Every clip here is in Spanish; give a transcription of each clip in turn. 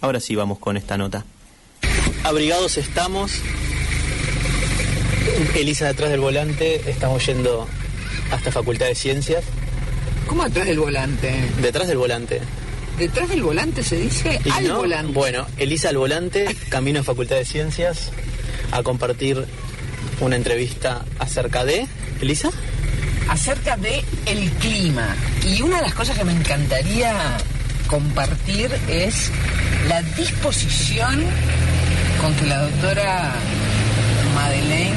Ahora sí vamos con esta nota. Abrigados estamos. Elisa detrás del volante, estamos yendo hasta Facultad de Ciencias. ¿Cómo atrás del volante? Detrás del volante. ¿Detrás del volante se dice? ¿Y al no? volante. Bueno, Elisa al volante, camino a Facultad de Ciencias a compartir una entrevista acerca de... ¿Elisa? Acerca de el clima. Y una de las cosas que me encantaría compartir es la disposición con que la doctora Madeleine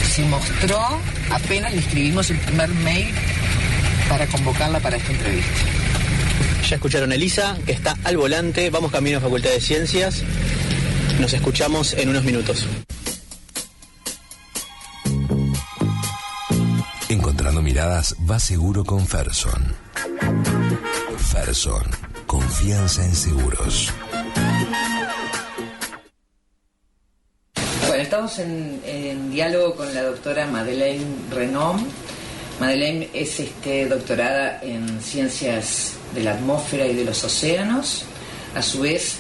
se mostró apenas le escribimos el primer mail para convocarla para esta entrevista. Ya escucharon a Elisa, que está al volante. Vamos camino a Facultad de Ciencias. Nos escuchamos en unos minutos. Encontrando miradas va seguro con Ferson. Ferson, confianza en seguros. Bueno, estamos en diálogo con la doctora Madeleine Renom. Madeleine es doctorada en Ciencias de la Atmósfera y de los Océanos. A su vez,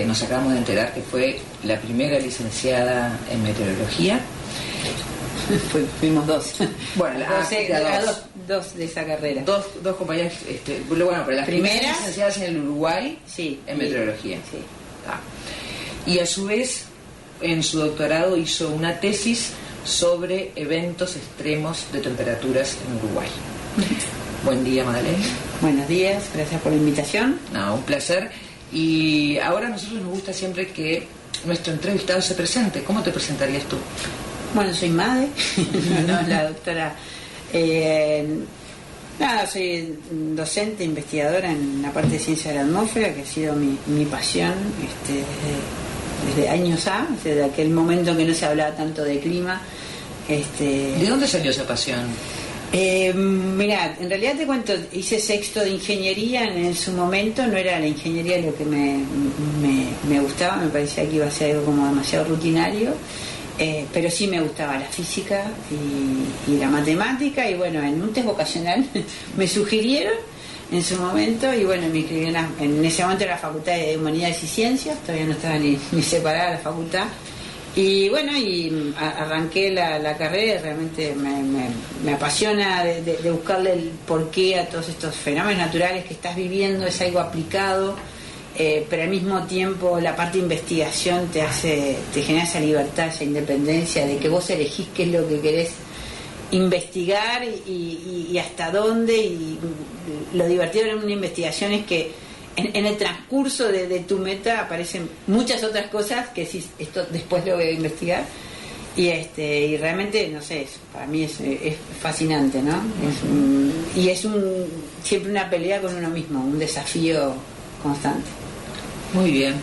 nos acabamos de enterar que fue la primera licenciada en Meteorología. Fuimos dos. Bueno, dos de esa carrera. Dos compañeras, bueno, pero las primeras licenciadas en el Uruguay, sí, en Meteorología. Sí. Y a su vez, en su doctorado hizo una tesis sobre eventos extremos de temperaturas en Uruguay. Buen día, Madeleine. Buenos días, gracias por la invitación. No, un placer. Y ahora a nosotros nos gusta siempre que nuestro entrevistado se presente. ¿Cómo te presentarías tú? Bueno, soy Made, no, la doctora. Soy docente, investigadora en la parte de ciencia de la atmósfera, que ha sido mi pasión desde años desde aquel momento que no se hablaba tanto de clima. ¿De dónde salió esa pasión? Mirá, en realidad te cuento, hice sexto de ingeniería en su momento, no era la ingeniería lo que me gustaba, me parecía que iba a ser algo como demasiado rutinario. Pero sí me gustaba la física y la matemática, y bueno, en un test vocacional me sugirieron en su momento, y bueno, me inscribí en ese momento en la Facultad de Humanidades y Ciencias, todavía no estaba ni separada la facultad, y bueno, y arranqué la carrera. Realmente me apasiona de buscarle el porqué a todos estos fenómenos naturales que estás viviendo. Es algo aplicado, pero al mismo tiempo la parte de investigación te genera esa libertad, esa independencia de que vos elegís qué es lo que querés investigar y hasta dónde. Y lo divertido de una investigación es que en el transcurso de tu meta aparecen muchas otras cosas que decís, esto después lo voy a investigar. Y realmente, no sé, para mí es fascinante, ¿no? Es siempre una pelea con uno mismo, un desafío constante. Muy bien.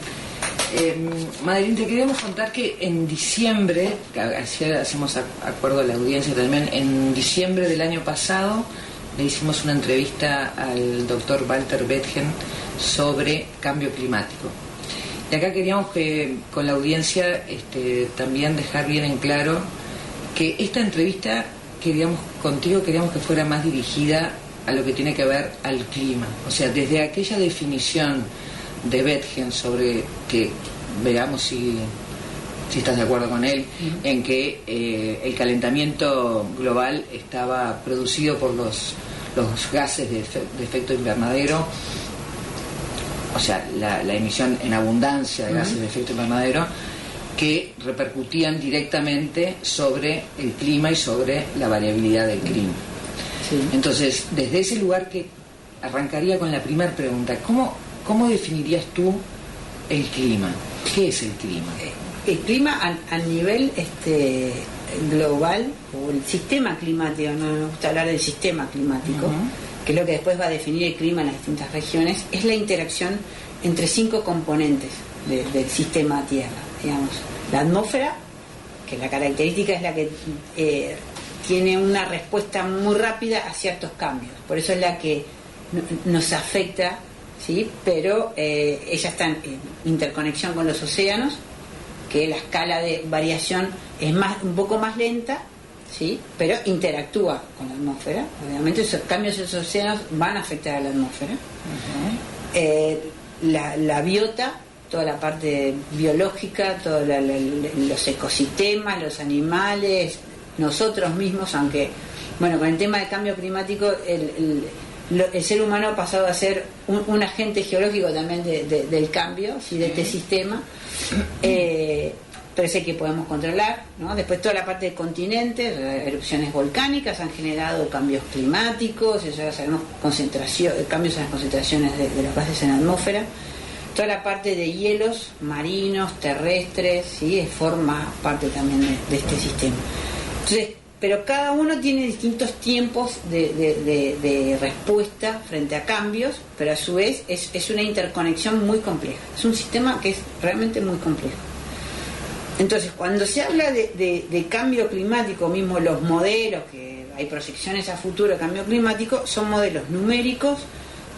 Madeleine, te queríamos contar que en diciembre, así hacemos acuerdo a la audiencia también, en diciembre del año pasado le hicimos una entrevista al doctor Walter Bethgen sobre cambio climático. Y acá queríamos que con la audiencia también dejar bien en claro que esta entrevista queríamos que fuera más dirigida a lo que tiene que ver al clima. O sea, desde aquella definición de Bethgen sobre que, veamos si estás de acuerdo con él, en que el calentamiento global estaba producido por los gases de efecto invernadero, o sea, la emisión en abundancia de gases de efecto invernadero, que repercutían directamente sobre el clima y sobre la variabilidad del clima. Sí. Entonces, desde ese lugar que arrancaría con la primera pregunta, ¿cómo definirías tú el clima? ¿Qué es el clima? El clima a nivel global, o el sistema climático, no me gusta hablar del sistema climático, que es lo que después va a definir el clima en las distintas regiones, es la interacción entre 5 componentes del sistema Tierra, digamos. La atmósfera, que la característica es la que tiene una respuesta muy rápida a ciertos cambios, por eso es la que nos afecta, ¿sí? Pero ella está en interconexión con los océanos, que la escala de variación es un poco más lenta, ¿sí? Pero interactúa con la atmósfera. Obviamente esos cambios en los océanos van a afectar a la atmósfera. La biota, toda la parte biológica, todos los ecosistemas, los animales, nosotros mismos, aunque, bueno, con el tema del cambio climático, el ser humano ha pasado a ser un agente geológico también del cambio, ¿sí? De este sistema, pero sé que podemos controlar, ¿no? Después toda la parte de continentes, erupciones volcánicas han generado cambios climáticos, eso ya sabemos, cambios en las concentraciones de los gases en la atmósfera. Toda la parte de hielos marinos, terrestres, ¿sí? Forma parte también de este sistema. Entonces, pero cada uno tiene distintos tiempos de respuesta frente a cambios, pero a su vez es una interconexión muy compleja. Es un sistema que es realmente muy complejo. Entonces, cuando se habla de cambio climático, mismo los modelos, que hay proyecciones a futuro de cambio climático, son modelos numéricos,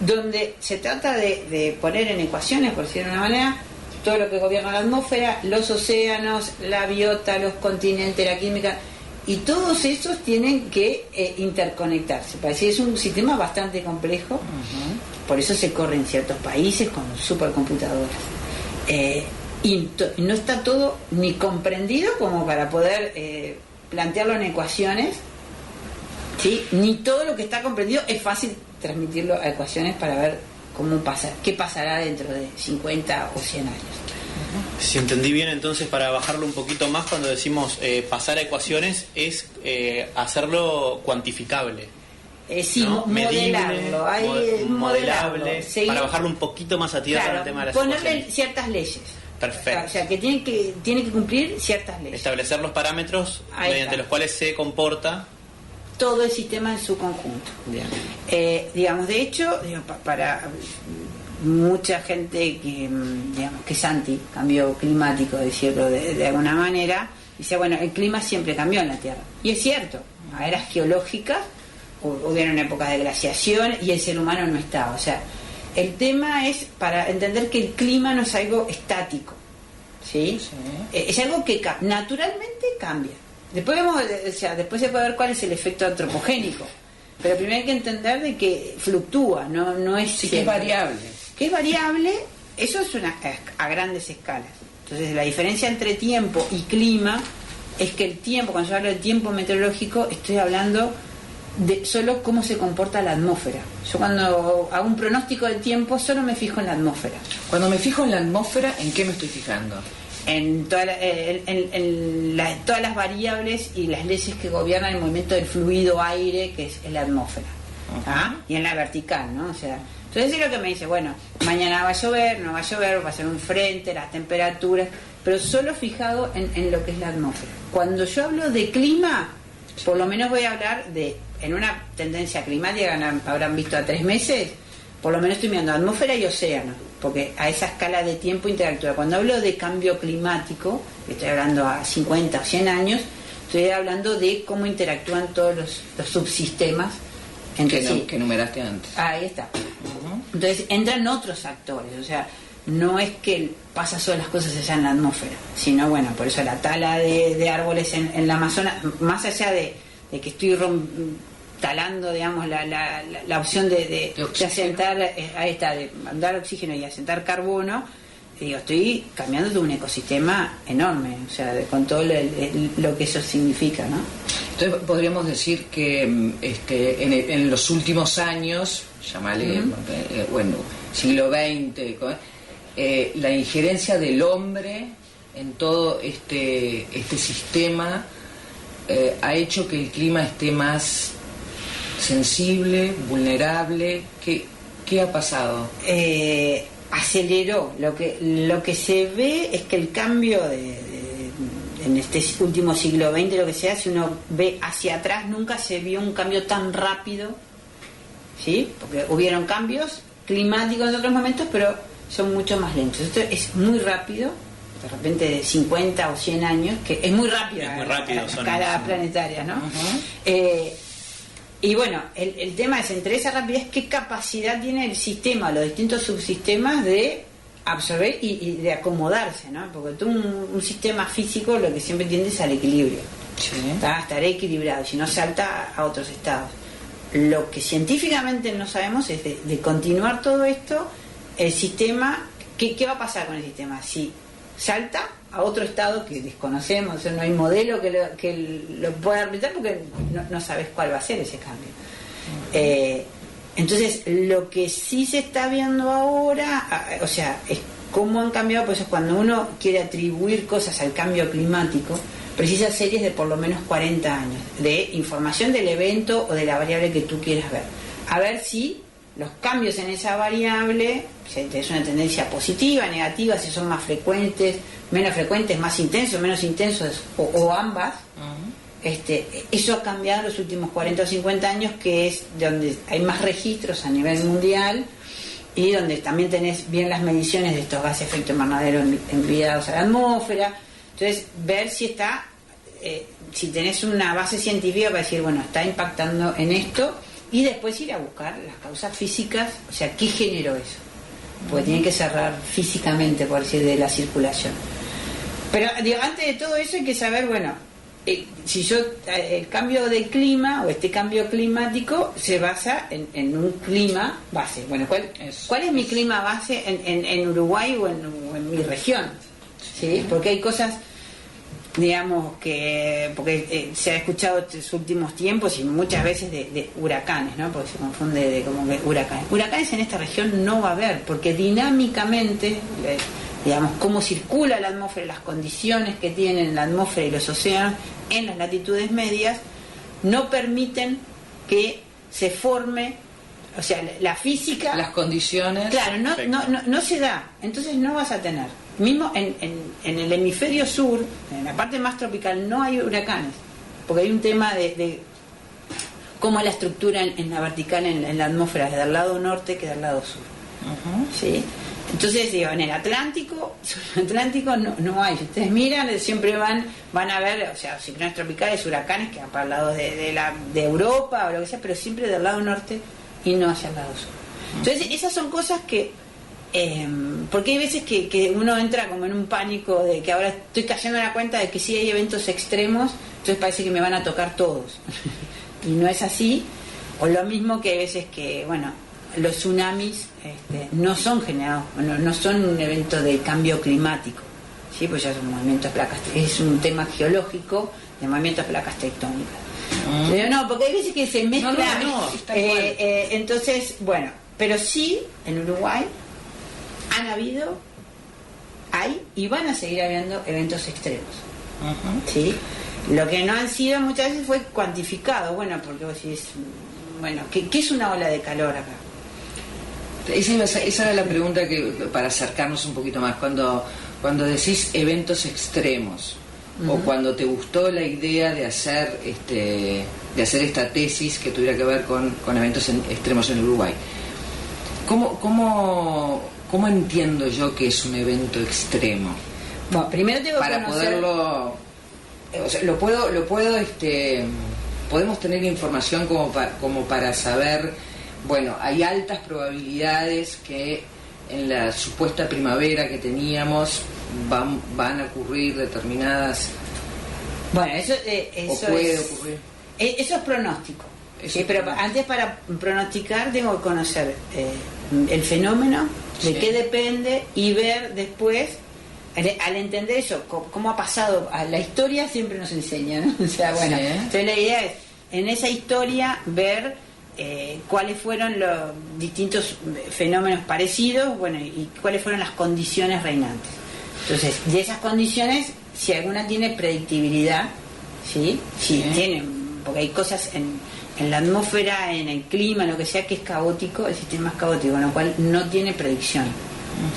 donde se trata de poner en ecuaciones, por decirlo de una manera, todo lo que gobierna la atmósfera, los océanos, la biota, los continentes, la química, y todos esos tienen que interconectarse. Parece que es un sistema bastante complejo, por eso se corre en ciertos países con supercomputadoras. Y no está todo ni comprendido como para poder plantearlo en ecuaciones, ¿sí? Ni todo lo que está comprendido es fácil transmitirlo a ecuaciones para ver qué pasará dentro de 50 o 100 años. Si entendí bien, entonces, para bajarlo un poquito más, cuando decimos pasar a ecuaciones, es hacerlo cuantificable. Sí, ¿no? Modelarlo, modelable, para bajarlo un poquito más a tierra, claro, el tema de las ponerle ecuaciones. Ciertas leyes. Perfecto. O sea, que tiene que cumplir ciertas leyes. Establecer los parámetros mediante los cuales se comporta todo el sistema en su conjunto. Bien. Digamos, de hecho, para mucha gente que es anti cambio climático, decirlo de alguna manera, dice, bueno, el clima siempre cambió en la Tierra. Y es cierto, a eras geológicas hubieron una época de glaciación y el ser humano no estaba. O sea, el tema es para entender que el clima no es algo estático, ¿sí? Es algo que naturalmente cambia. Después después se puede ver cuál es el efecto antropogénico, pero primero hay que entender de que fluctúa, no es sí, que es variable. Que es variable, eso es a grandes escalas. Entonces la diferencia entre tiempo y clima es que el tiempo, cuando yo hablo de tiempo meteorológico, estoy hablando de solo cómo se comporta la atmósfera. Yo cuando hago un pronóstico del tiempo solo me fijo en la atmósfera. Cuando me fijo en la atmósfera, ¿en qué me estoy fijando? En todas las variables y las leyes que gobiernan el movimiento del fluido aire, que es la atmósfera. Y en la vertical, ¿no? O sea, entonces es lo que me dice, bueno, mañana va a llover, no va a llover, va a ser un frente, las temperaturas, pero solo fijado en lo que es la atmósfera. Cuando yo hablo de clima, por lo menos voy a hablar en una tendencia climática que habrán visto a 3 meses, por lo menos estoy mirando atmósfera y océano, porque a esa escala de tiempo interactúa. Cuando hablo de cambio climático, estoy hablando a 50 o 100 años, estoy hablando de cómo interactúan todos los subsistemas entre sí. Que enumeraste antes. Ahí está. Entonces entran otros actores, o sea, no es que pasa solo las cosas allá en la atmósfera, sino, bueno, por eso la tala de árboles en la Amazonas, más allá de que estoy talando, digamos, la opción de asentar, ahí está, de dar oxígeno y asentar carbono, digo, estoy cambiando de un ecosistema enorme, o sea, con todo lo que eso significa, ¿no? Entonces podríamos decir que en los últimos años, llamale, bueno, siglo XX, la injerencia del hombre en todo este sistema ha hecho que el clima esté más sensible, vulnerable. ¿Qué ha pasado? Aceleró. Lo que se ve es que el cambio en este último siglo XX, lo que se hace, uno ve hacia atrás, nunca se vio un cambio tan rápido, ¿sí? Porque hubieron cambios climáticos en otros momentos, pero son mucho más lentos. Esto es muy rápido, de repente de 50 o 100 años, que es muy rápido, a escala planetaria, ¿no? Y bueno, el tema es, entre esa rapidez, qué capacidad tiene el sistema, los distintos subsistemas de absorber y de acomodarse, ¿no? Porque tú un sistema físico lo que siempre tiende es al equilibrio. Estará equilibrado, si no salta a otros estados. Lo que científicamente no sabemos es de continuar todo esto, el sistema, ¿qué va a pasar con el sistema? Si salta a otro estado que desconocemos, o sea, no hay modelo que lo pueda replicar porque no sabes cuál va a ser ese cambio. Entonces, lo que sí se está viendo ahora, o sea, es cómo han cambiado, pues es cuando uno quiere atribuir cosas al cambio climático, precisa series de por lo menos 40 años, de información del evento o de la variable que tú quieras ver. A ver si los cambios en esa variable, si es una tendencia positiva, negativa, si son más frecuentes, menos frecuentes, más intensos, menos intensos, o ambas. Eso ha cambiado en los últimos 40 o 50 años, que es donde hay más registros a nivel mundial y donde también tenés bien las mediciones de estos gases de efecto invernadero enviados a la atmósfera. Entonces, ver si está, si tenés una base científica para decir, bueno, está impactando en esto, y después ir a buscar las causas físicas, o sea, ¿qué generó eso? Porque tiene que cerrar físicamente, por decir, de la circulación. Pero digo, antes de todo eso hay que saber, bueno, si yo el cambio de clima o este cambio climático se basa en un clima base. Bueno, ¿cuál es mi clima base en Uruguay o en mi región? ¿Sí? Porque hay cosas, digamos, porque se ha escuchado estos últimos tiempos y muchas veces de huracanes, ¿no? Porque se confunde de como que huracanes. Huracanes en esta región no va a haber, porque dinámicamente, digamos, cómo circula la atmósfera, las condiciones que tienen la atmósfera y los océanos en las latitudes medias, no permiten que se forme, o sea, la física, las condiciones, claro, no se da, entonces no vas a tener. Mismo en el hemisferio sur, en la parte más tropical, no hay huracanes, porque hay un tema de cómo es la estructura en la vertical, en la atmósfera, desde el lado norte que del lado sur. ¿Sí? Entonces, digo, en el Atlántico no hay. Si ustedes miran, siempre van a ver, o sea, ciclones tropicales, huracanes que van para el lado de Europa o lo que sea, pero siempre del lado norte y no hacia el lado sur. Entonces, esas son cosas que porque hay veces que uno entra como en un pánico de que ahora estoy cayendo en la cuenta de que sí hay eventos extremos, entonces parece que me van a tocar todos. Y no es así. O lo mismo que hay veces que, bueno, los tsunamis no son generados, no son un evento de cambio climático, ¿sí? Pues ya son movimientos de placas, es un tema geológico de movimientos de placas tectónicas. Pero no, porque hay veces que se mezcla. Entonces, bueno, pero sí, en Uruguay hay y van a seguir habiendo eventos extremos. ¿Sí? Lo que no han sido muchas veces fue cuantificado, bueno, porque vos decís, bueno, ¿qué es una ola de calor acá? Esa era la pregunta que para acercarnos un poquito más, cuando decís eventos extremos, o cuando te gustó la idea de hacer esta tesis que tuviera que ver con eventos extremos en Uruguay, ¿cómo entiendo yo que es un evento extremo? Bueno, primero tengo que para conocer... poderlo, o sea, podemos tener información como para saber, bueno, hay altas probabilidades que en la supuesta primavera que teníamos van a ocurrir determinadas... Bueno, eso puede ocurrir. Eso es pronóstico. Sí, pero antes, para pronosticar, tengo que conocer el fenómeno, de qué depende, y ver después, al entender eso, cómo ha pasado a la historia, siempre nos enseña, ¿no? O sea, bueno, entonces la idea es, en esa historia, ver cuáles fueron los distintos fenómenos parecidos, bueno, y cuáles fueron las condiciones reinantes. Entonces, de esas condiciones, si alguna tiene predictibilidad, ¿sí? Sí, tienen, porque hay cosas en la atmósfera, en el clima, lo que sea, que es caótico, el sistema es caótico, con lo cual no tiene predicción.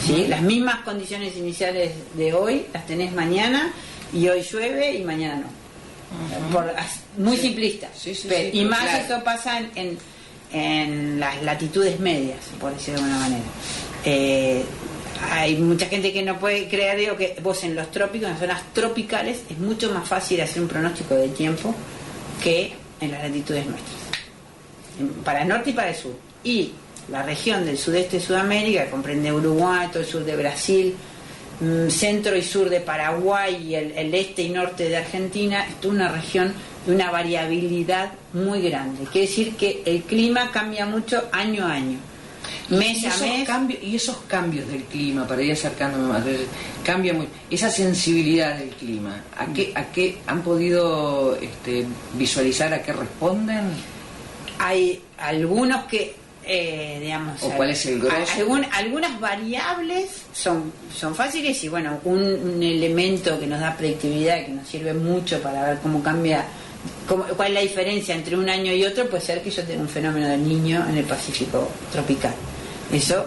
¿Sí? Las mismas condiciones iniciales de hoy las tenés mañana, y hoy llueve y mañana no. Muy simplista. Y más claro. Esto pasa en las latitudes medias, por decirlo de alguna manera. Hay mucha gente que no puede creer, digo, que vos en los trópicos, en las zonas tropicales, es mucho más fácil hacer un pronóstico del tiempo que en las latitudes nuestras, para el norte y para el sur. Y la región del sudeste de Sudamérica, que comprende Uruguay, todo el sur de Brasil, centro y sur de Paraguay y el este y norte de Argentina, es una región de una variabilidad muy grande. Quiere decir que el clima cambia mucho año a año, mes a mes. Y esos cambios del clima, para ir acercándome más, cambia muy, esa sensibilidad del clima, ¿a qué han podido visualizar, a qué responden? Hay algunos que digamos, ¿o cuál es el grosso? Algunas variables son fáciles y bueno, un elemento que nos da predictibilidad, que nos sirve mucho para ver cómo cambia, cuál es la diferencia entre un año y otro, puede ser que yo tenga un fenómeno del Niño en el Pacífico tropical. Eso,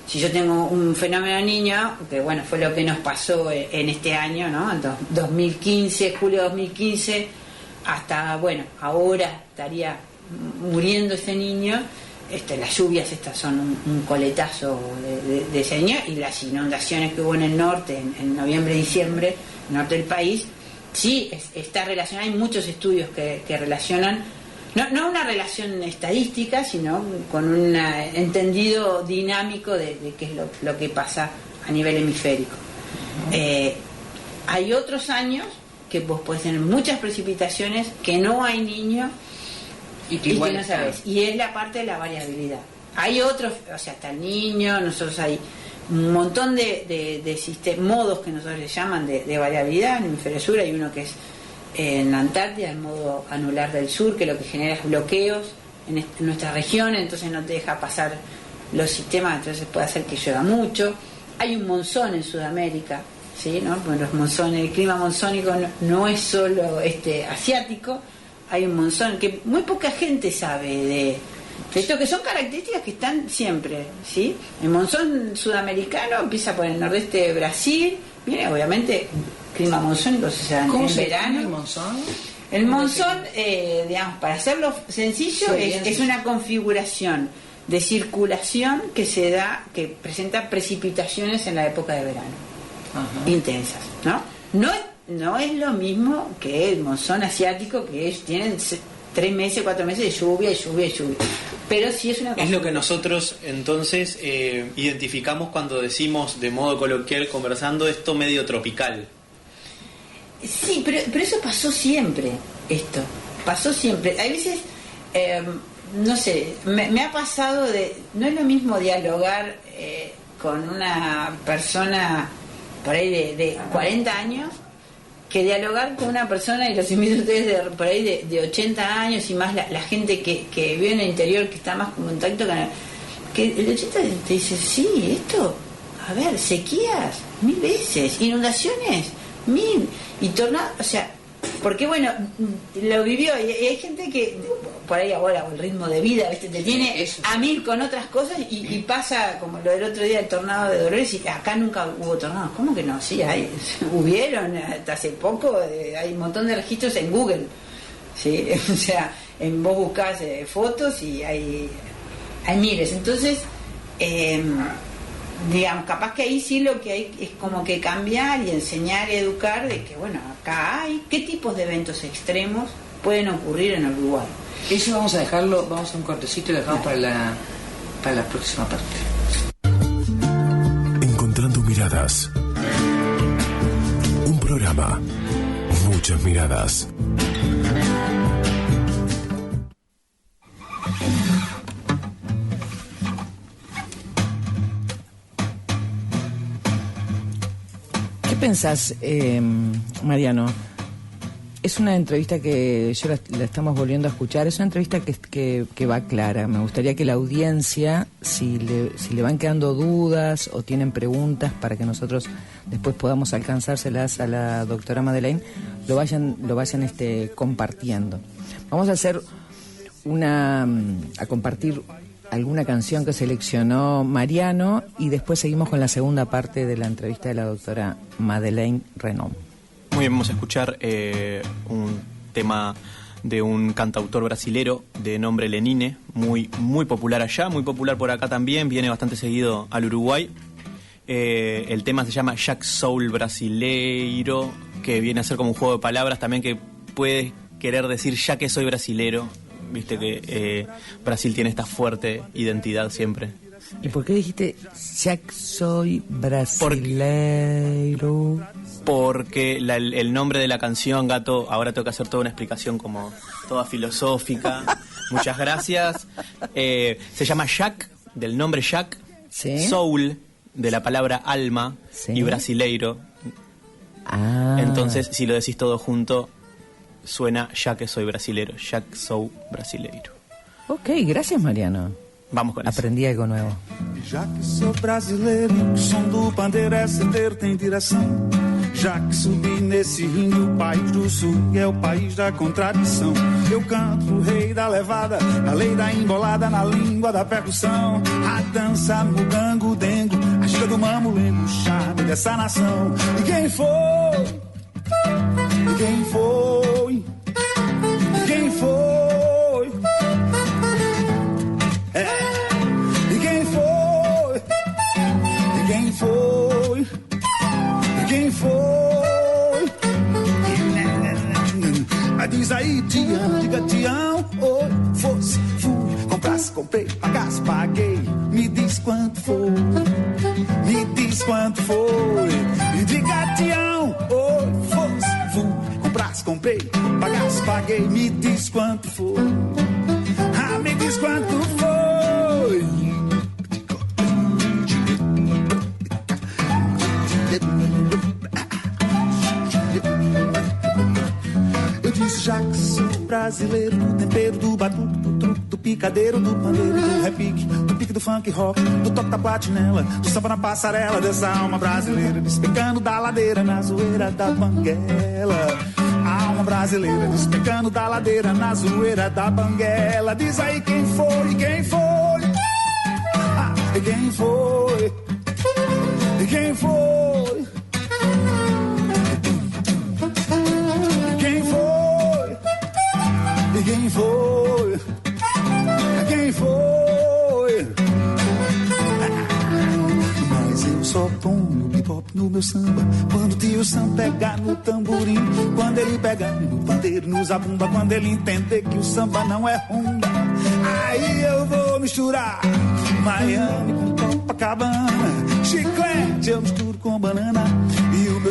si yo tengo un fenómeno del Niño, que bueno, fue lo que nos pasó en este año, ¿no? En 2015, julio de 2015, hasta, bueno, ahora estaría muriendo ese niño. Las lluvias estas son un coletazo de ese año, y las inundaciones que hubo en el norte en noviembre y diciembre, en el norte del país, sí está relacionada. Hay muchos estudios que relacionan, no una relación estadística, sino con un entendido dinámico de qué es lo que pasa a nivel hemisférico. Hay otros años que vos podés tener muchas precipitaciones, que no hay niño y que no sabes, y es la parte de la variabilidad. Hay otros, o sea, hasta el Niño, nosotros hay un montón de modos que nosotros le llaman de variabilidad. En el hemisferio sur hay uno que es en la Antártida, el modo anular del sur, que lo que genera es bloqueos en nuestra región, entonces no te deja pasar los sistemas, entonces puede hacer que llueva mucho. Hay un monzón en Sudamérica, ¿sí? ¿No? Bueno, los monzones, el clima monzónico no es solo asiático. Hay un monzón que muy poca gente sabe de esto, que son características que están siempre, ¿sí? El monzón sudamericano empieza por el nordeste de Brasil, viene obviamente clima monzónico, se da en verano. ¿El monzón? El monzón, digamos, para hacerlo sencillo, es una configuración de circulación que se da, que presenta precipitaciones en la época de verano. Ajá. Intensas, ¿no? No es lo mismo que el monzón asiático, que tienen 3 meses, 4 meses de lluvia. Pero sí es una cosa. Es lo que nosotros entonces identificamos cuando decimos de modo coloquial, conversando, esto medio tropical. Sí, pero eso pasó siempre, pasó siempre. Hay veces, no sé, me ha pasado no es lo mismo dialogar con una persona por ahí de 40 años, que dialogar con una persona, y los invito a ustedes por ahí de 80 años y más, la gente que vive en el interior, que está más en contacto con que el 80 te dice, sí, a ver, sequías 1000 veces, inundaciones 1000, y tornados, o sea, porque bueno, lo vivió, y hay gente que por ahí ahora, o el ritmo de vida, ¿viste? Te tiene a 1000 con otras cosas, y pasa como lo del otro día, el tornado de Dolores, y acá nunca hubo tornados. ¿Cómo que no? Sí, hubieron hasta hace poco, hay un montón de registros en Google, ¿sí? O sea, vos buscás fotos y hay miles. Entonces, digamos, capaz que ahí sí lo que hay es como que cambiar y enseñar y educar de que, bueno, acá hay qué tipos de eventos extremos pueden ocurrir en Uruguay. Eso vamos a dejarlo, vamos a un cortecito y lo dejamos para la próxima parte. Encontrando miradas. Un programa, muchas miradas. ¿Qué pensás, Mariano? Es una entrevista que yo la estamos volviendo a escuchar. Es una entrevista que va clara. Me gustaría que la audiencia, si le van quedando dudas o tienen preguntas para que nosotros después podamos alcanzárselas a la doctora Madeleine, lo vayan compartiendo. Vamos a hacer a compartir alguna canción que seleccionó Mariano, y después seguimos con la segunda parte de la entrevista de la doctora Madeleine Renom. Muy bien, vamos a escuchar un tema de un cantautor brasilero de nombre Lenine, muy popular allá, muy popular por acá también, viene bastante seguido al Uruguay. El tema se llama Jack Soul Brasileiro, que viene a ser como un juego de palabras también, que puede querer decir ya que soy brasilero. Viste que Brasil tiene esta fuerte identidad siempre ¿Y por qué dijiste Jack soy brasileiro? Porque el nombre de la canción, Gato, ahora tengo que hacer toda una explicación como toda filosófica. Muchas gracias. Se llama Jack, del nombre Jack, ¿Sí? Soul, de la palabra alma, ¿Sí? y brasileiro. Ah. Entonces, si lo decís todo junto, suena ya que soy brasilero. Jack sou brasileiro. Ok, gracias, Mariano. Vamos con eso. Aprendí algo nuevo. Já que sou brasileiro, o som do pandeiro é certeiro, tem direção. Já que subi nesse ringue, o país do sul é o país da contradição. Eu canto o rei da levada, a lei da embolada, na língua da percussão. A dança, mugango, dengo, a giga do mamulengo, o charme dessa nação. E quem foi? E quem foi? E quem foi? E quem foi? E quem foi? E quem foi? Diz aí, Tião, diga Tião. Oi, fosse, fui, comprasse, comprei, pagasse, paguei. Me diz quanto foi. Me diz quanto foi. E diga Tião. Oi, fosse, fui, comprasse, comprei, pagasse, paguei. Me diz quanto foi. Ah, me diz quanto foi. Eu disse já que sou brasileiro, do tempero, do batuque, do truque, do picadeiro, do pandeiro, do repique, do pique do funk rock, do toque da platinela, do samba na passarela, dessa alma brasileira, despecando da ladeira na zoeira da banguela. Alma brasileira, despecando da ladeira na zoeira da banguela. Diz aí quem foi, quem foi? Ah, e quem foi? E quem foi? Quem foi? E quem foi? Quem foi? Mas eu só ponho hip-hop no meu samba quando o tio Sam pegar no tamborim, quando ele pegar no pandeiro, no zabumba, quando ele entender que o samba não é rumba. Aí eu vou misturar Miami com Copacabana, chiclete eu misturo com banana, e o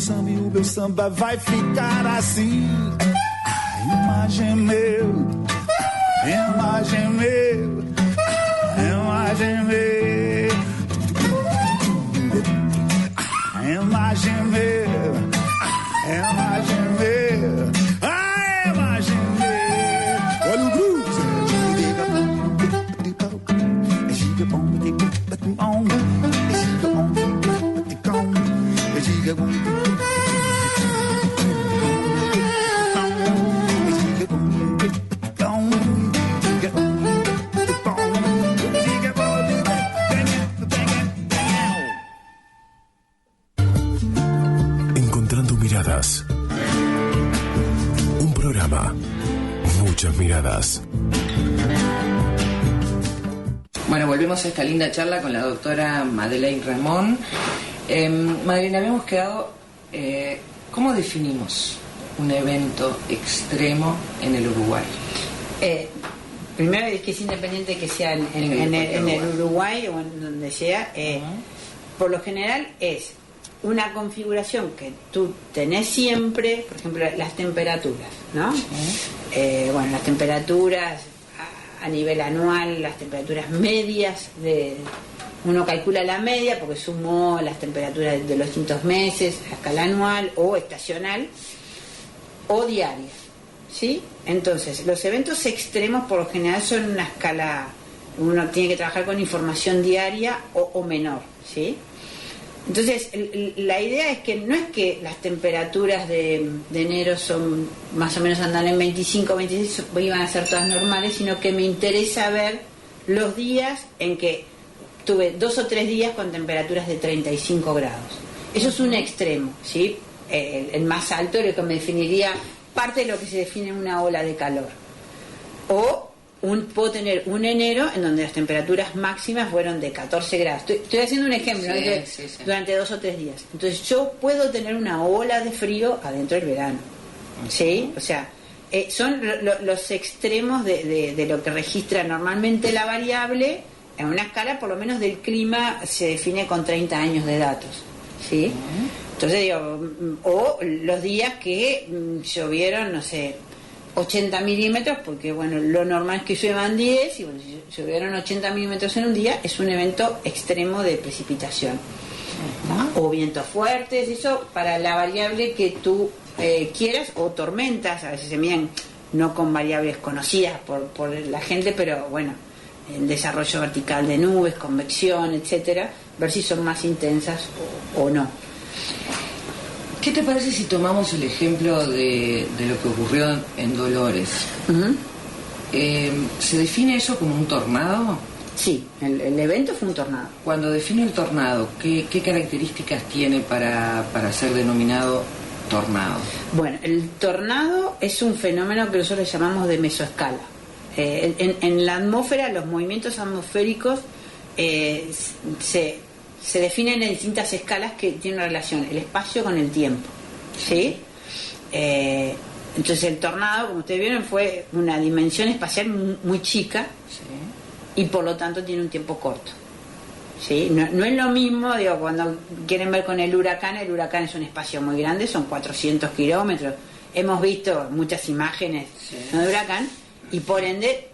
meu samba vai ficar assim. A imagem meu, a imagem meu, a imagem meu, a imagem meu, a imagem meu, a imagem meu. Olha o groove. Encontrando miradas. Un programa. Muchas miradas. Bueno, volvemos a esta linda charla con la doctora Madeleine Ramón. Madeleine, habíamos quedado... ¿cómo definimos un evento extremo en el Uruguay? Primero es que es independiente que sea en el Uruguay o en donde sea. Por lo general es una configuración que tú tenés siempre, por ejemplo, las temperaturas, ¿no? Bueno, las temperaturas a nivel anual, las temperaturas medias uno calcula la media porque sumó las temperaturas de los distintos meses a escala anual o estacional o diaria, ¿sí? Entonces, los eventos extremos por lo general son una escala, uno tiene que trabajar con información diaria o menor, ¿sí? Entonces, la idea es que no es que las temperaturas de enero son más o menos andan en 25, 26, iban a ser todas normales, sino que me interesa ver los días en que tuve 2 o 3 días con temperaturas de 35 grados. Eso es un extremo, ¿sí? El más alto, lo que me definiría parte de lo que se define una ola de calor. O puedo tener un enero en donde las temperaturas máximas fueron de 14 grados. Estoy haciendo un ejemplo, sí. Durante 2 o 3 días. Entonces yo puedo tener una ola de frío adentro del verano, ¿sí? O sea, son los extremos de lo que registra normalmente la variable en una escala por lo menos del clima se define con 30 años de datos, ¿sí? Entonces digo, o los días que llovieron, no sé, 80 milímetros, porque bueno, lo normal es que lluevan 10, y bueno, si llovieron 80 milímetros en un día, es un evento extremo de precipitación. O vientos fuertes, eso para la variable que tú quieras, o tormentas, a veces se miden no con variables conocidas por la gente, pero bueno, el desarrollo vertical de nubes, convección, etcétera, ver si son más intensas o no. ¿Qué te parece si tomamos el ejemplo de lo que ocurrió en Dolores? Uh-huh. ¿Se define eso como un tornado? Sí, el evento fue un tornado. Cuando define el tornado, ¿qué características tiene para ser denominado tornado? Bueno, el tornado es un fenómeno que nosotros llamamos de mesoescala. En la atmósfera, los movimientos atmosféricos se definen en distintas escalas que tienen relación el espacio con el tiempo, ¿sí? Entonces el tornado, como ustedes vieron, fue una dimensión espacial muy chica, ¿sí? Y por lo tanto tiene un tiempo corto, ¿sí? No es lo mismo, digo, cuando quieren ver con el huracán es un espacio muy grande, son 400 kilómetros. Hemos visto muchas imágenes, sí, ¿no?, de huracán, y por ende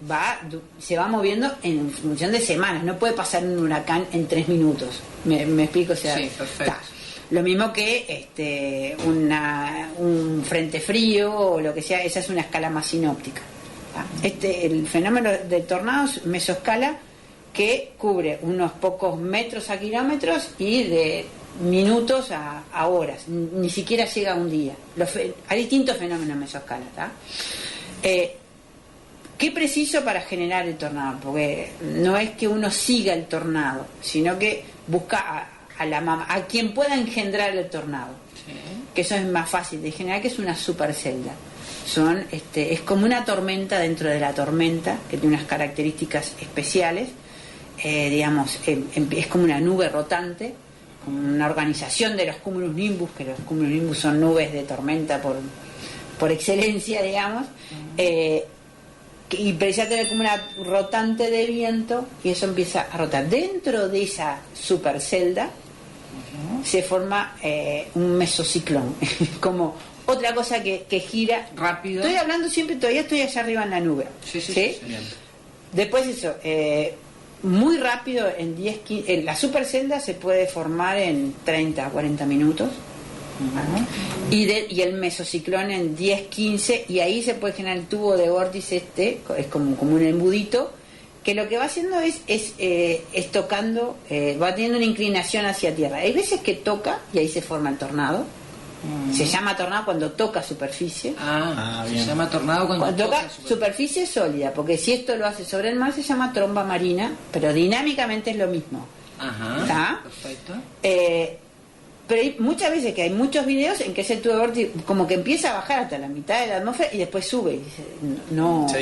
se va moviendo en función de semanas. No puede pasar un huracán en 3 minutos. ¿Me explico? O sea, sí, perfecto. Lo mismo que un frente frío o lo que sea, esa es una escala más sinóptica. El fenómeno de tornados mesoescala, que cubre unos pocos metros a kilómetros y de minutos a horas, ni siquiera llega a un día. Hay distintos fenómenos mesoescala, ¿tá? ¿Qué preciso para generar el tornado? Porque no es que uno siga el tornado, sino que busca a quien pueda engendrar el tornado, sí, que eso es más fácil de generar, que es una supercelda. Es como una tormenta dentro de la tormenta, que tiene unas características especiales, digamos, es como una nube rotante, como una organización de los cumulus nimbus, que los cumulus nimbus son nubes de tormenta por excelencia, digamos, y precisamente tener como una rotante de viento, y eso empieza a rotar. Dentro de esa supercelda se forma un mesociclón, como otra cosa que gira rápido. Estoy hablando siempre, todavía estoy allá arriba en la nube. Sí. Después eso, muy rápido, en 10-15, la supercelda se puede formar en 30 a 40 minutos. Uh-huh. Y el mesociclón en 10-15, y ahí se puede generar el tubo de vórtice, es como un embudito, que lo que va haciendo es tocando, va teniendo una inclinación hacia tierra. Hay veces que toca y ahí se forma el tornado. Uh-huh. Se llama tornado cuando toca superficie. Se llama tornado cuando toca superficie sólida, porque si esto lo hace sobre el mar se llama tromba marina, pero dinámicamente es lo mismo. Ajá. Perfecto. Pero hay muchas veces que hay muchos videos en que ese tubo de vórtice como que empieza a bajar hasta la mitad de la atmósfera y después sube. Se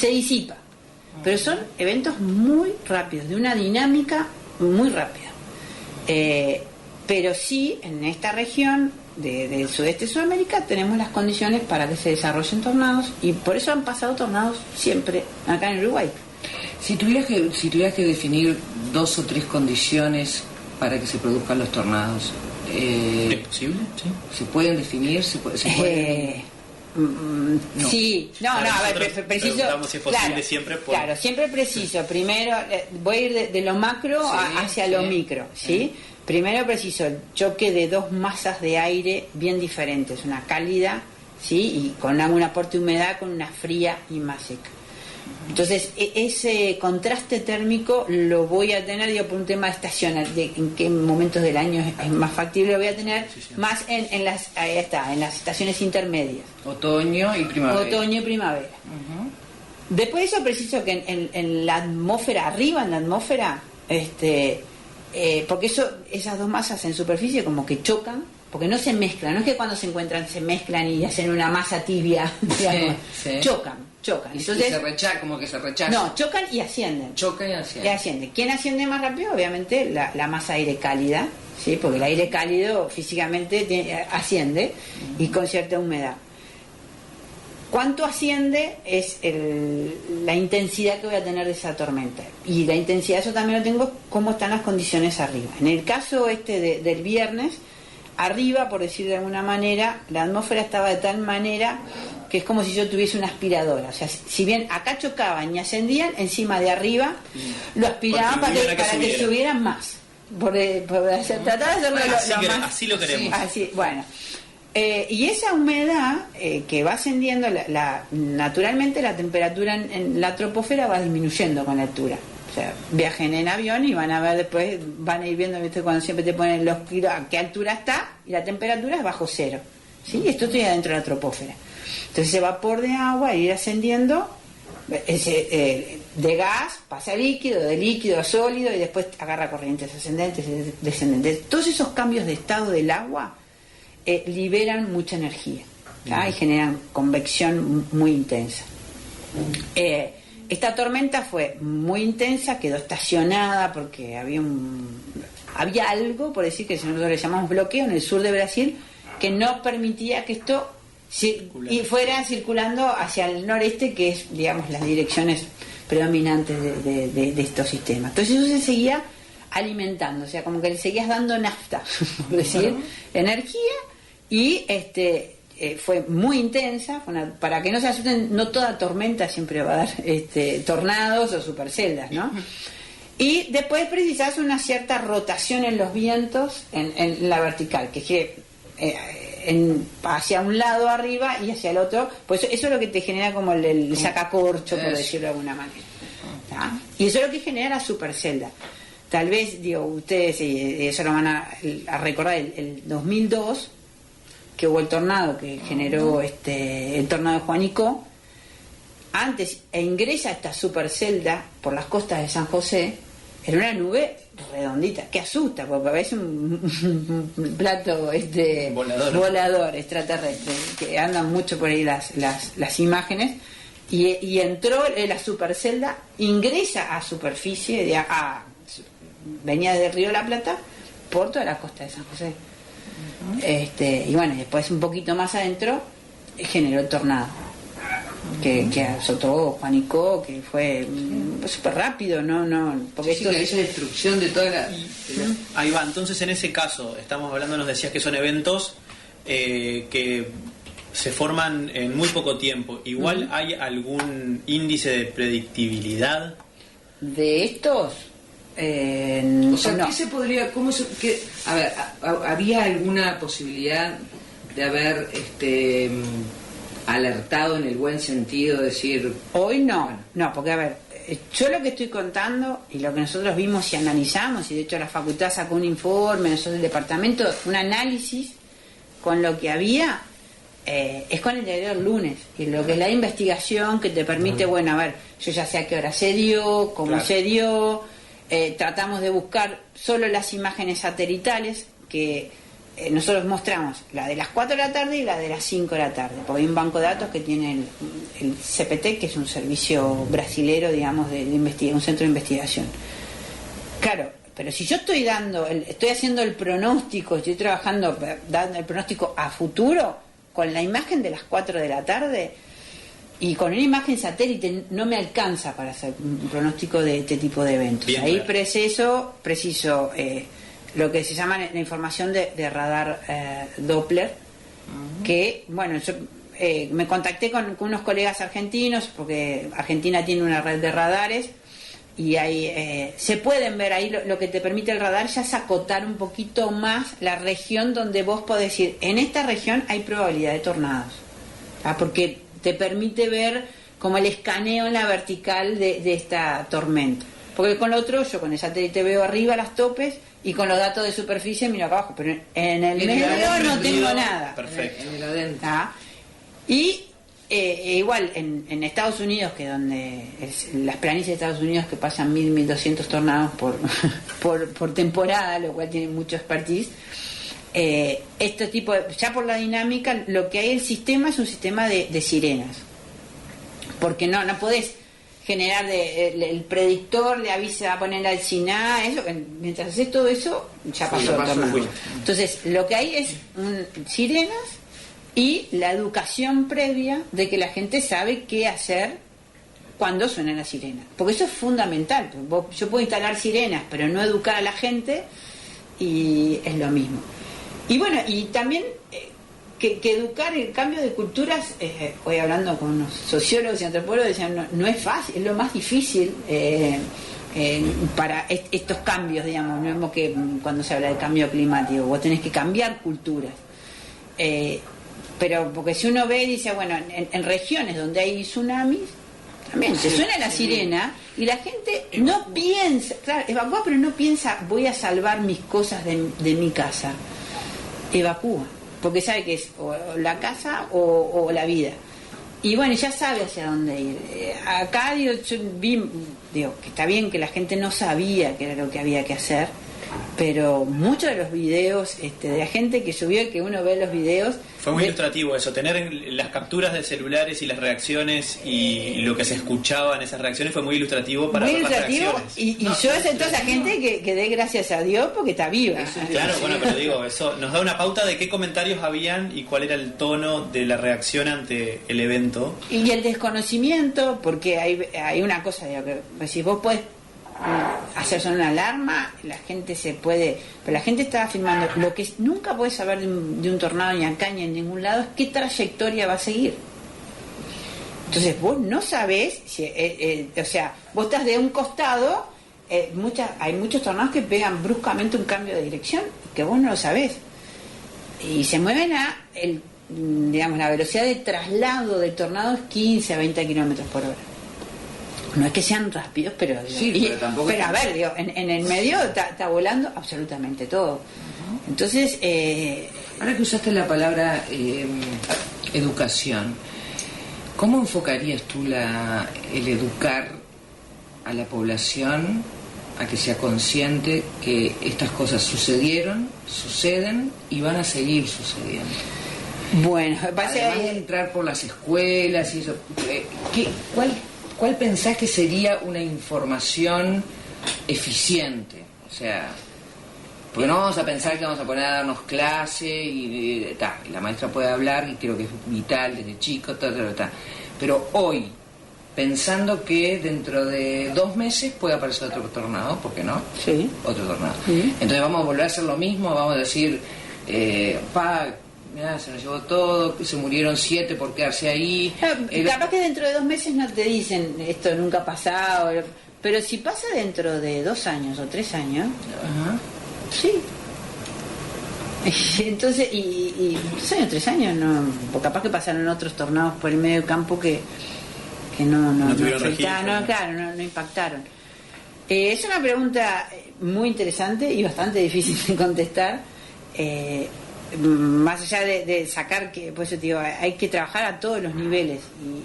disipa. Pero son eventos muy rápidos, de una dinámica muy rápida. Pero sí, en esta región del sudeste de Sudamérica tenemos las condiciones para que se desarrollen tornados, y por eso han pasado tornados siempre acá en Uruguay. Si tuvieras que definir 2 o 3 condiciones para que se produzcan los tornados, ¿es posible? Sí. ¿Se pueden definir? ¿Se pueden... No. Sí, a ver, preciso. Si es posible, siempre. Claro, siempre preciso. Primero, voy a ir de lo macro hacia lo micro, ¿sí? Primero preciso el choque de 2 masas de aire bien diferentes, una cálida, ¿sí? Y con un aporte de humedad, con una fría y más seca. Entonces, ese contraste térmico lo voy a tener, por un tema estacional, de en qué momentos del año es más factible, lo voy a tener más en las estaciones intermedias. Otoño y primavera. Uh-huh. Después de eso, preciso que en la atmósfera, arriba en la atmósfera, porque esas 2 masas en superficie como que chocan, porque no se mezclan, no es que cuando se encuentran se mezclan y hacen una masa tibia, digamos. Chocan. Entonces, como que se rechazan. No, chocan y ascienden. ¿Quién asciende más rápido? Obviamente la masa aire cálida, ¿sí? Porque el aire cálido físicamente asciende y con cierta humedad. cuánto asciende es la intensidad que voy a tener de esa tormenta. Y la intensidad, eso también lo tengo, cómo están las condiciones arriba. En el caso del viernes, arriba, por decir de alguna manera, la atmósfera estaba de tal manera que es como si yo tuviese una aspiradora. O sea, si bien acá chocaban y ascendían, encima de arriba lo aspiraban para que subieran más. Tratar de hacerlo así lo queremos. Sí, así, bueno. Y esa humedad que va ascendiendo, naturalmente la temperatura en la troposfera va disminuyendo con la altura. O sea, viajen en avión y van a ver después, van a ir viendo, ¿viste? Cuando siempre te ponen los kilos, a qué altura está, y la temperatura es bajo cero. ¿Sí? Esto estoy adentro de la troposfera. Entonces ese vapor de agua ir ascendiendo, de gas pasa a líquido, de líquido a sólido, y después agarra corrientes ascendentes y descendentes. Todos esos cambios de estado del agua liberan mucha energía, y generan convección muy intensa. Esta tormenta fue muy intensa, quedó estacionada porque había algo, por decir que nosotros le llamamos bloqueo, en el sur de Brasil, que no permitía que esto y fuera circulando hacia el noreste, que es, digamos, las direcciones predominantes de estos sistemas. Entonces eso se seguía alimentando, o sea, como que le seguías dando nafta, por decir, energía, y fue muy intensa. Para que no se asusten, no toda tormenta siempre va a dar tornados o superceldas, ¿no? Y después precisás una cierta rotación en los vientos en la vertical, que hacia un lado arriba y hacia el otro, pues eso es lo que te genera como el sacacorcho, por decirlo de alguna manera. ¿Tá? Y eso es lo que genera la supercelda. Tal vez, digo, ustedes, y eso lo van a recordar, el 2002, que hubo el tornado que generó el tornado de Juanico. Antes ingresa esta supercelda por las costas de San José en una nube redondita que asusta, porque parece un plato volador extraterrestre, que andan mucho por ahí las imágenes, y entró la supercelda, ingresa a superficie, venía desde el Río de la Plata por toda la costa de San José. Y bueno, después un poquito más adentro generó el tornado que azotó Juanico, que fue súper rápido, porque esto es la destrucción de toda la... Ahí va. Entonces, en ese caso, estamos hablando, nos decías que son eventos que se forman en muy poco tiempo. Igual hay algún índice de predictibilidad de estos. O sea, no. ¿Qué se podría, a ver, había alguna posibilidad de haber alertado en el buen sentido, decir... Hoy no, porque a ver, yo lo que estoy contando y lo que nosotros vimos y analizamos, y de hecho la facultad sacó un informe, nosotros el departamento, un análisis con lo que había, es con el diario del lunes, y lo que es la investigación que te permite, bueno, a ver, yo ya sé a qué hora se dio, cómo se dio, tratamos de buscar solo las imágenes satelitales que nosotros mostramos, la de las 4 de la tarde y la de las 5 de la tarde, porque hay un banco de datos que tiene el CPT, que es un servicio brasilero, digamos, de un centro de investigación. Claro, pero si yo estoy haciendo el pronóstico, estoy trabajando, dando el pronóstico a futuro, con la imagen de las 4 de la tarde y con una imagen satélite no me alcanza para hacer un pronóstico de este tipo de eventos. Bien, ahí preciso lo que se llama la información de radar Doppler, que, bueno, yo me contacté con unos colegas argentinos, porque Argentina tiene una red de radares, y ahí se pueden ver ahí lo que te permite el radar ya es acotar un poquito más la región donde vos podés ir. En esta región hay probabilidad de tornados, porque te permite ver como el escaneo en la vertical de esta tormenta. Porque con lo otro, yo con el satélite veo arriba las topes y con los datos de superficie miro abajo, pero en el medio no tengo nada. Perfecto. Y igual en Estados Unidos, que donde las planicies de Estados Unidos que pasan 1.200 tornados por temporada, lo cual tiene mucho expertise. Este tipo ya por la dinámica, lo que hay el sistema es un sistema de sirenas, porque no podés generar el predictor le avisa a poner al SINA, eso, mientras haces todo eso ya pasó el tornado. Entonces lo que hay es sirenas y la educación previa de que la gente sabe qué hacer cuando suena la sirena, porque eso es fundamental. Yo puedo instalar sirenas, pero no educar a la gente, y es lo mismo. Y bueno, y también que educar el cambio de culturas, hoy hablando con unos sociólogos y antropólogos, decían, no es fácil, es lo más difícil para estos cambios, digamos, no es que cuando se habla de cambio climático, vos tenés que cambiar culturas. Pero porque si uno ve y dice, bueno, en regiones donde hay tsunamis, también se suena la sirena y la gente no piensa, claro, evacúa, pero no piensa, voy a salvar mis cosas de mi casa. Evacúa, porque sabe que es o la casa o la vida. Y bueno, ya sabe hacia dónde ir. Acá yo vi, que está bien que la gente no sabía qué era lo que había que hacer, pero muchos de los videos de la gente que subió y que uno ve los videos... Fue muy ilustrativo eso, tener las capturas de celulares y las reacciones y lo que se escuchaba en esas reacciones fue muy ilustrativo para muy ver ilustrativo, las reacciones. Y yo es toda esa gente que dé gracias a Dios porque está viva. Claro, bueno, pero digo, eso nos da una pauta de qué comentarios habían y cuál era el tono de la reacción ante el evento. Y el desconocimiento, porque hay una cosa, que si vos podés hacer sonar una alarma, la gente se puede, pero la gente estaba filmando. Lo que nunca podés saber de un tornado ni acá ni en ningún lado es qué trayectoria va a seguir. Entonces vos no sabés si, o sea, vos estás de un costado, hay muchos tornados que pegan bruscamente un cambio de dirección que vos no lo sabés y se mueven digamos, la velocidad de traslado del tornado es 15 a 20 kilómetros por hora. No es que sean rápidos, pero tampoco. Pero a ver, en el medio está volando absolutamente todo. Uh-huh. Entonces, ahora que usaste la palabra educación, ¿cómo enfocarías tú el educar a la población a que sea consciente que estas cosas suceden y van a seguir sucediendo? Bueno, además de entrar por las escuelas y eso, ¿cuál pensás que sería una información eficiente? O sea, porque no vamos a pensar que vamos a poner a darnos clase y la maestra puede hablar y creo que es vital desde chico, pero hoy, pensando que dentro de 2 meses puede aparecer otro tornado, ¿por qué no? Sí. Otro tornado. Sí. Entonces vamos a volver a hacer lo mismo, vamos a decir, mirá, se nos llevó todo, se murieron 7 por quedarse ahí. Capaz que dentro de 2 meses no te dicen esto nunca ha pasado, pero si pasa dentro de 2 años o 3 años, ajá, sí. Entonces, y 2 años, 3 años, no, porque capaz que pasaron otros tornados por el medio del campo que no tuvieron afectaron, claro, no impactaron. Es una pregunta muy interesante y bastante difícil de contestar. Más allá de sacar, que pues digo, hay que trabajar a todos los niveles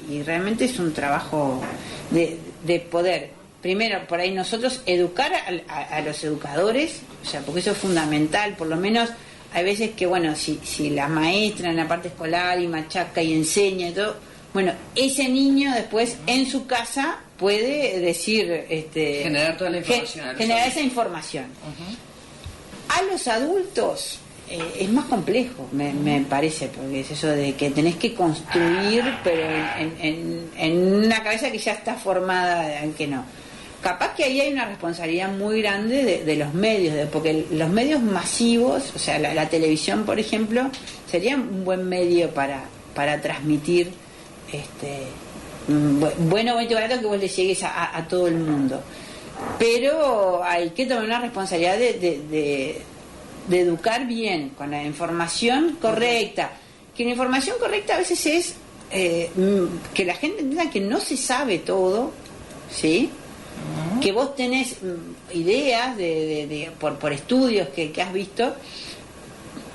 y realmente es un trabajo de poder, primero por ahí nosotros educar a los educadores, o sea, porque eso es fundamental. Por lo menos hay veces que, bueno, si la maestra en la parte escolar y machaca y enseña y todo, bueno, ese niño después en su casa puede decir, generar toda la información, generar esa información. Uh-huh. A los adultos es más complejo, me parece, porque es eso de que tenés que construir, pero en una cabeza que ya está formada, que no. Capaz que ahí hay una responsabilidad muy grande de los medios, porque los medios masivos, o sea, la televisión, por ejemplo, sería un buen medio para transmitir bueno, barato que vos le llegues a todo el mundo. Pero hay que tomar una responsabilidad de educar bien, con la información correcta. Que la información correcta a veces es que la gente entienda que no se sabe todo, ¿sí? Uh-huh. Que vos tenés ideas por estudios que has visto.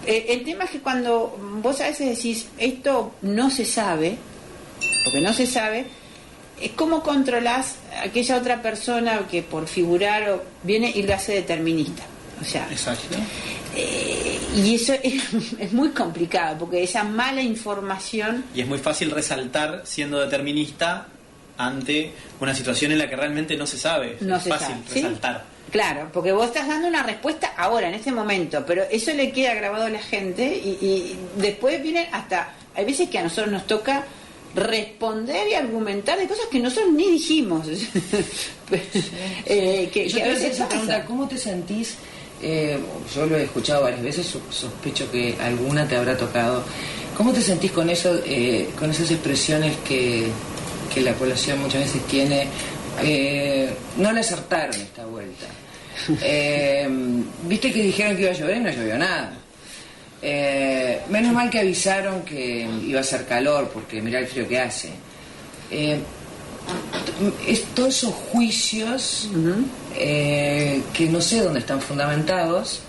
El tema es que cuando vos a veces decís esto no se sabe, porque no se sabe, es como controlás a aquella otra persona que por figurar viene y lo hace determinista. O sea, exacto. Y eso es muy complicado, porque esa mala información... Y es muy fácil resaltar siendo determinista ante una situación en la que realmente no se sabe. No es se fácil sabe, resaltar. ¿sí? Claro, porque vos estás dando una respuesta ahora, en este momento, pero eso le queda grabado a la gente y después vienen hasta... hay veces que a nosotros nos toca responder y argumentar de cosas que nosotros ni dijimos. Yo te voy a hacer esa pregunta, ¿cómo te sentís? Yo lo he escuchado varias veces, sospecho que alguna te habrá tocado. ¿Cómo te sentís con eso, con esas expresiones que la población muchas veces tiene? No le acertaron esta vuelta. Viste que dijeron que iba a llover y no llovió nada. Menos mal que avisaron que iba a hacer calor, porque mirá el frío que hace. Todos esos juicios que no sé dónde están fundamentados.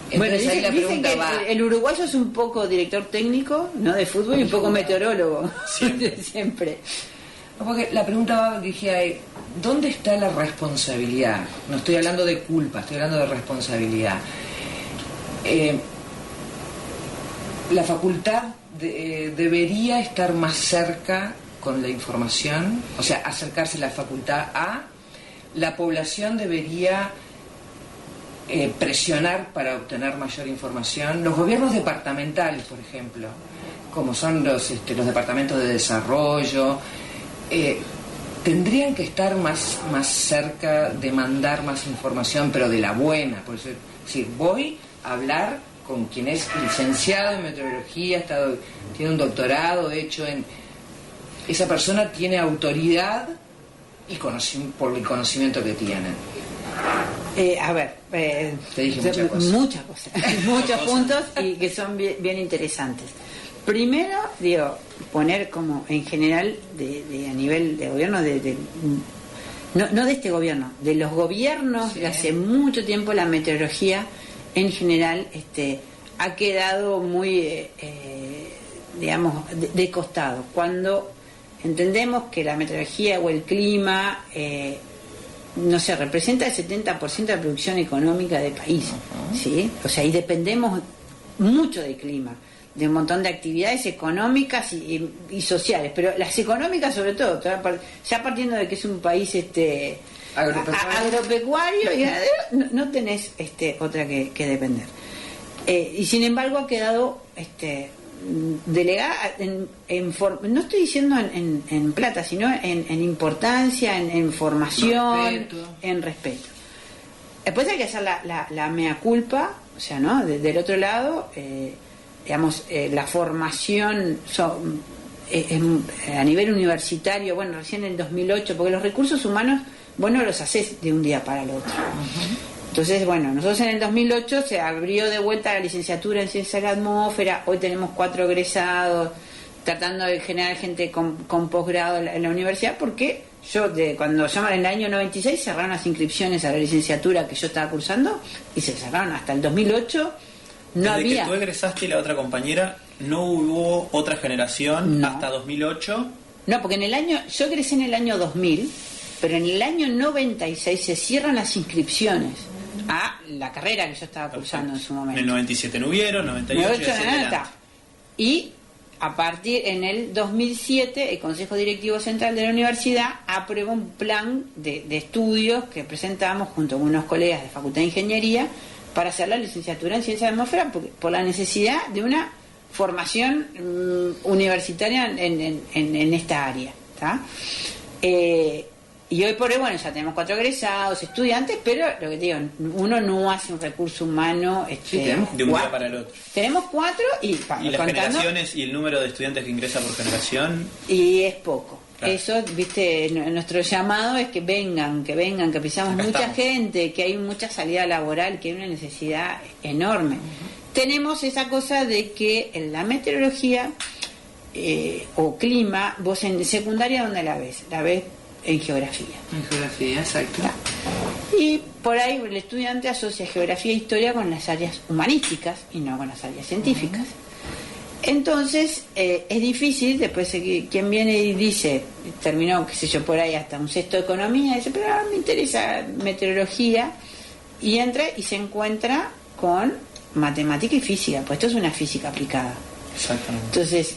Entonces, bueno, ahí la dicen pregunta que va. el uruguayo es un poco director técnico, ¿no?, de fútbol, y un poco meteorólogo. Siempre. Porque la pregunta va dirigida a ¿dónde está la responsabilidad? No estoy hablando de culpa, estoy hablando de responsabilidad. La facultad debería estar más cerca con la información, o sea, acercarse la facultad a la población, debería presionar para obtener mayor información. Los gobiernos departamentales, por ejemplo, como son los departamentos de desarrollo, tendrían que estar más cerca de mandar más información, pero de la buena. Por eso, voy a hablar con quien es licenciado en meteorología, tiene un doctorado hecho en... Esa persona tiene autoridad y por el conocimiento que tiene. Te dije muchas cosas, muchos puntos y que son bien interesantes. Primero, poner como en general a nivel de gobierno, no de este gobierno, de los gobiernos de hace mucho tiempo, la meteorología en general ha quedado muy, de costado. Cuando entendemos que la meteorología o el clima, representa el 70% de la producción económica del país, ¿sí? O sea, y dependemos mucho del clima, de un montón de actividades económicas y sociales, pero las económicas sobre todo, ya partiendo de que es un país agropecuario y ganadero, no tenés otra que depender. Y sin embargo ha quedado delegada no estoy diciendo en plata, sino en importancia, en formación, en respeto. Después hay que hacer la mea culpa, o sea, ¿no? Del otro lado, la formación a nivel universitario, bueno, recién en el 2008, porque los recursos humanos vos no los haces de un día para el otro. Entonces, bueno, nosotros en el 2008 se abrió de vuelta la licenciatura en Ciencias de la Atmósfera, hoy tenemos 4 egresados, tratando de generar gente con posgrado en la universidad, porque cuando llaman en el año 96 cerraron las inscripciones a la licenciatura que yo estaba cursando, y se cerraron hasta el 2008, no había... Desde que tú egresaste y la otra compañera, ¿no hubo otra generación hasta 2008? No, porque yo egresé en el año 2000, pero en el año 96 se cierran las inscripciones a la carrera que yo estaba cursando en su momento. En el 97 no hubieron, 98 y a partir en el 2007 el Consejo Directivo Central de la Universidad aprobó un plan de estudios que presentábamos junto con unos colegas de Facultad de Ingeniería para hacer la licenciatura en Ciencias de la Atmósfera por la necesidad de una formación universitaria en esta área, ¿tá? Y hoy por hoy, bueno, ya tenemos 4 egresados, estudiantes, pero lo que te digo, uno no hace un recurso humano... tenemos de un día para el otro. Tenemos 4 y las generaciones y el número de estudiantes que ingresa por generación... Y es poco. Claro. Eso, viste, nuestro llamado es que vengan, que pisamos mucha gente, que hay mucha salida laboral, que hay una necesidad enorme. Tenemos esa cosa de que en la meteorología o clima, vos en secundaria, ¿dónde la ves? La ves en geografía. En geografía, exacto. Y por ahí el estudiante asocia geografía e historia con las áreas humanísticas y no con las áreas científicas. Entonces es difícil, después quien viene y dice, terminó, qué sé yo, por ahí hasta un sexto de economía, dice, pero me interesa meteorología, y entra y se encuentra con matemática y física, pues esto es una física aplicada. Exactamente. Entonces,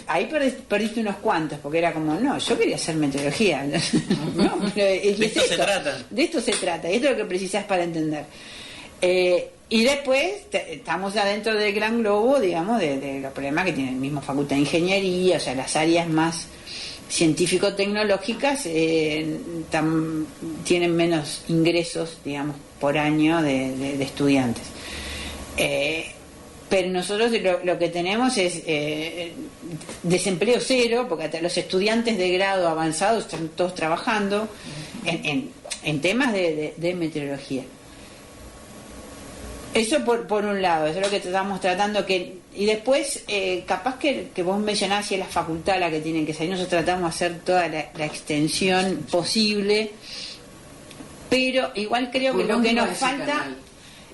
ahí perdiste unos cuantos, porque era como, no, yo quería hacer meteorología. ¿No? De esto se trata. De esto se trata, y esto es lo que precisás para entender. Y después estamos adentro del gran globo, digamos, de los problemas que tiene el mismo Facultad de Ingeniería, o sea, las áreas más científico-tecnológicas tienen menos ingresos, digamos, por año de estudiantes. Pero nosotros lo que tenemos es desempleo cero, porque hasta los estudiantes de grado avanzado están todos trabajando en temas de meteorología. Eso por un lado, eso es lo que estamos tratando. Y después, capaz que vos mencionás si es la facultad la que tienen que salir, nosotros tratamos de hacer toda la extensión posible, pero igual creo que lo que nos falta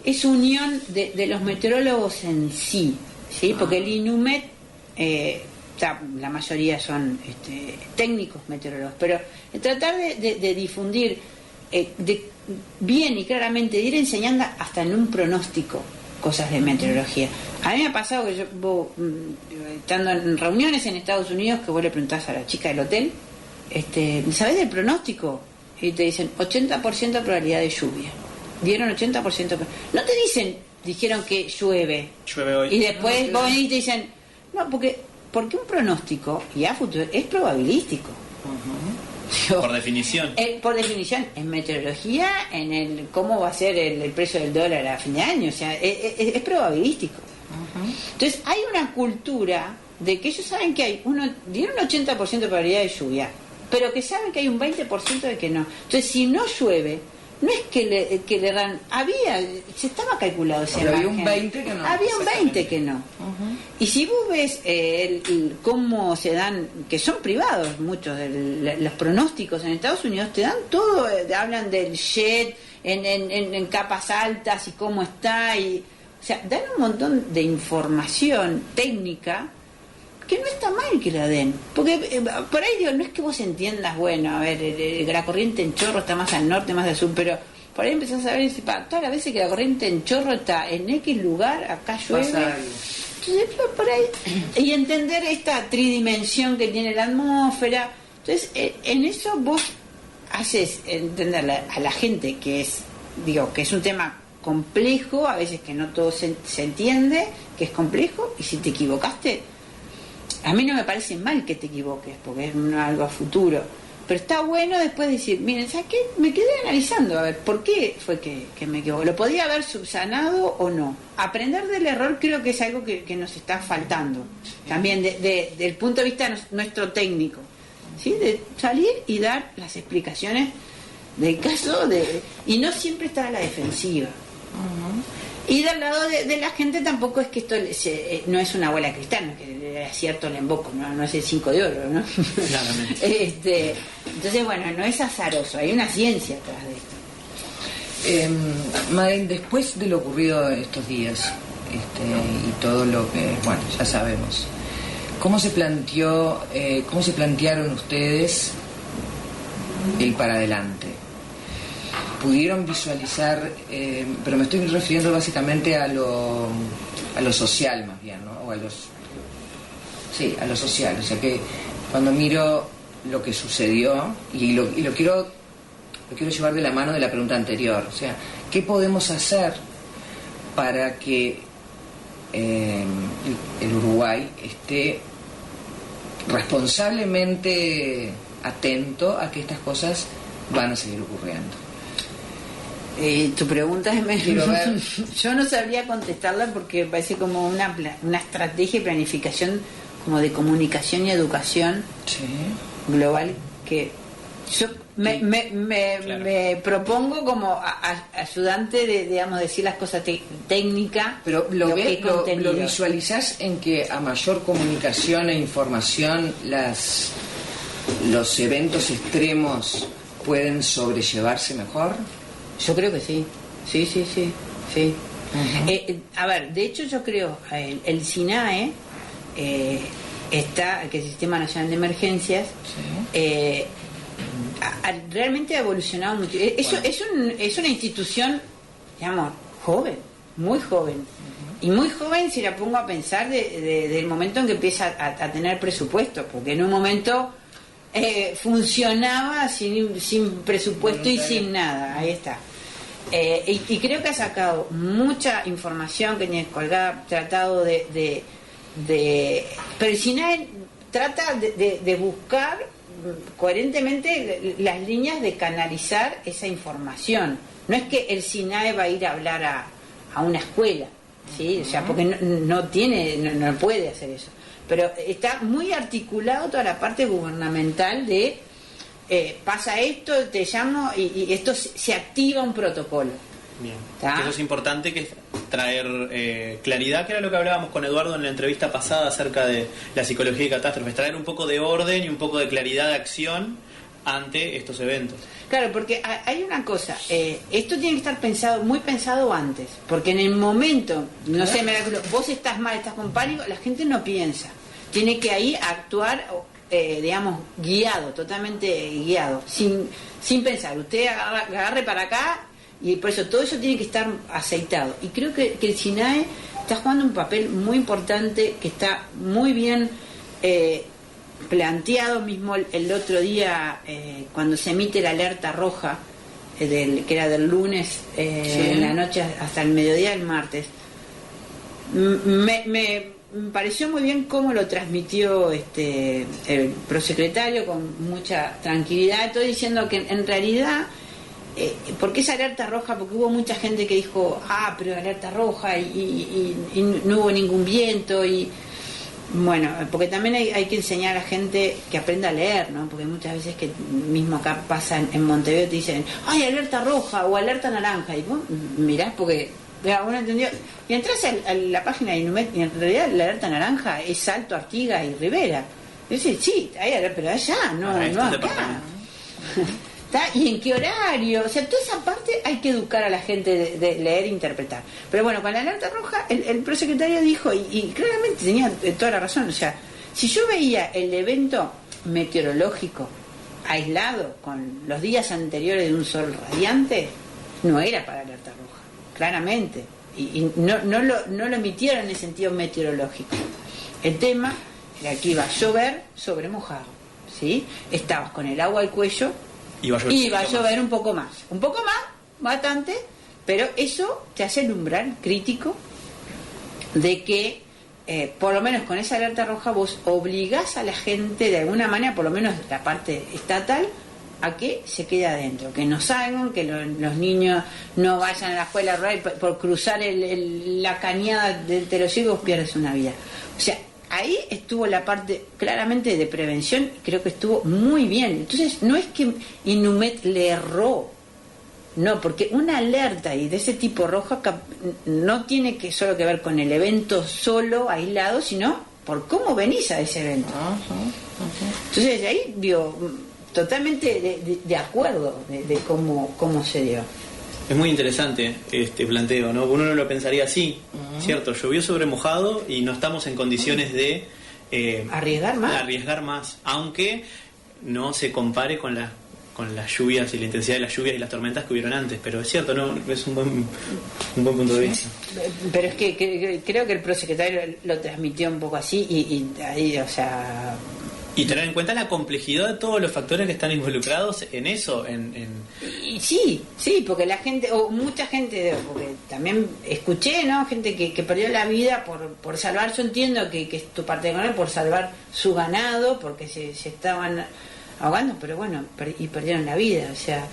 es unión de los meteorólogos en sí, ¿sí? Porque el INUMET, la mayoría son técnicos meteorólogos, pero tratar de difundir bien y claramente, de ir enseñando hasta en un pronóstico cosas de meteorología. A mí me ha pasado que yo, estando en reuniones en Estados Unidos, que vos le preguntás a la chica del hotel, ¿sabés del pronóstico? Y te dicen 80% de probabilidad de lluvia. Dieron 80%. No te dijeron que llueve hoy. Y después vos venís y te dicen, no, porque un pronóstico y a futuro es probabilístico. Por definición. Por definición, en meteorología, en el cómo va a ser el precio del dólar a fin de año, o sea, es probabilístico. Entonces, hay una cultura de que ellos saben que dieron un 80% de probabilidad de lluvia, pero que saben que hay un 20% de que no. Entonces, si no llueve, no es que le dan, se estaba calculado ese margen. Había un 20 que no. Había un 20 que no. Y si vos ves cómo se dan, que son privados muchos de los pronósticos en Estados Unidos, te dan todo, hablan del jet en capas altas y cómo está, o sea, dan un montón de información técnica que no está mal que la den, porque por ahí digo, no es que vos entiendas, bueno, a ver, la corriente en chorro está más al norte, más al sur, pero por ahí empezás a ver y dices, todas las veces que la corriente en chorro está en X lugar, acá llueve. Entonces, por ahí, y entender esta tridimensión que tiene la atmósfera. Entonces, en eso vos haces entender a la gente que es un tema complejo, a veces que no todo se entiende, que es complejo, y si te equivocaste, a mí no me parece mal que te equivoques, porque es algo a futuro, pero está bueno después decir, miren, ¿sabes qué? Me quedé analizando, a ver, ¿por qué fue que me equivoqué? ¿Lo podía haber subsanado o no? Aprender del error creo que es algo que nos está faltando, también del punto de vista nuestro técnico, ¿sí? De salir y dar las explicaciones del caso, y no siempre estar a la defensiva. Y del lado de la gente tampoco es que esto no es una bola de cristal, no es que le acierto el emboco, no es el 5 de oro, ¿no? Claramente. Entonces, bueno, no es azaroso, hay una ciencia atrás de esto. Madeleine, después de lo ocurrido estos días y todo lo que, bueno, ya sabemos, ¿cómo se plantearon ustedes el para adelante? ¿Pudieron visualizar, pero me estoy refiriendo básicamente a lo social más bien, ¿no? O a lo social, o sea que cuando miro lo que sucedió y lo quiero llevar de la mano de la pregunta anterior, o sea, ¿qué podemos hacer para que el Uruguay esté responsablemente atento a que estas cosas van a seguir ocurriendo? Tu pregunta es yo no sabría contestarla porque me parece como una estrategia y planificación como de comunicación y educación global que yo me propongo como ayudante de, digamos, decir las cosas técnicas. Pero lo visualizás en que a mayor comunicación e información los eventos extremos pueden sobrellevarse mejor. Yo creo que sí. A ver, de hecho yo creo el SINAE está, que es el Sistema Nacional de Emergencias, realmente ha evolucionado mucho. Es una institución, digamos, joven, muy joven. Y muy joven si la pongo a pensar del momento en que empieza a tener presupuesto, porque en un momento funcionaba sin presupuesto y sin nada, ahí está. Y creo que ha sacado mucha información que tiene colgada, tratado de pero el SINAE trata de buscar coherentemente las líneas de canalizar esa información. No es que el SINAE va a ir a hablar a una escuela, ¿sí? O sea, porque no puede hacer eso. Pero está muy articulado toda la parte gubernamental de pasa esto, te llamo y esto se activa un protocolo. Bien. Eso es importante, que es traer claridad, que era lo que hablábamos con Eduardo en la entrevista pasada acerca de la psicología y catástrofes, traer un poco de orden y un poco de claridad de acción ante estos eventos. Claro, porque hay una cosa, esto tiene que estar muy pensado antes, porque en el momento, no sé, vos estás mal, estás con pánico, la gente no piensa, tiene que ahí actuar, digamos, guiado, totalmente guiado, sin pensar, usted agarre para acá, y por eso todo eso tiene que estar aceitado. Y creo que el SINAE está jugando un papel muy importante, que está muy bien planteado. Mismo el otro día, cuando se emite la alerta roja, que era del lunes en la noche hasta el mediodía del martes, me pareció muy bien cómo lo transmitió el prosecretario con mucha tranquilidad, todo diciendo que en realidad ¿por qué esa alerta roja? Porque hubo mucha gente que dijo, pero alerta roja y no hubo ningún viento, y bueno, porque también hay que enseñar a la gente que aprenda a leer, ¿no? Porque muchas veces, que mismo acá pasa en Montevideo, te dicen, ¡ay, alerta roja o alerta naranja! Y vos mirás, porque uno entendió, y entras a la página de Inumet, y en realidad la alerta naranja es Salto, Artigas y Rivera. Y dices, sí, hay alerta, pero allá, no acá. ¿Y en qué horario? O sea, toda esa parte hay que educar a la gente de leer e interpretar. Pero bueno, con la alerta roja, el prosecretario dijo, y claramente tenía toda la razón, o sea, si yo veía el evento meteorológico aislado con los días anteriores de un sol radiante, no era para alerta roja, claramente. Y no lo emitieron en el sentido meteorológico. El tema era que iba a llover sobre mojado, ¿sí? Estabas con el agua al cuello, iba a llover un poco más, bastante, pero eso te hace el umbral crítico de que, por lo menos con esa alerta roja, vos obligás a la gente de alguna manera, por lo menos la parte estatal, a que se quede adentro, que no salgan, que los niños no vayan a la escuela rural por cruzar la cañada de los ciegos, pierdes una vida. O sea, ahí estuvo la parte claramente de prevención, creo que estuvo muy bien. Entonces, no es que Inumet le erró, no, porque una alerta y de ese tipo roja no tiene que solo que ver con el evento solo, aislado, sino por cómo venís a ese evento. Entonces, ahí totalmente de acuerdo de cómo se dio. Es muy interesante este planteo, ¿no? Uno no lo pensaría así, ¿cierto? Llovió sobre mojado y no estamos en condiciones de arriesgar más, aunque no se compare con las lluvias y la intensidad de las lluvias y las tormentas que hubieron antes, pero es cierto, no, es un buen punto de vista. Pero es que creo que el prosecretario lo transmitió un poco así y ahí, o sea... Y tener en cuenta la complejidad de todos los factores que están involucrados en eso. Y sí, porque la gente, o mucha gente, porque también escuché, ¿no? Gente que perdió la vida por salvar, yo entiendo que es tu parte de por salvar su ganado, porque se estaban ahogando, pero bueno, y perdieron la vida, o sea,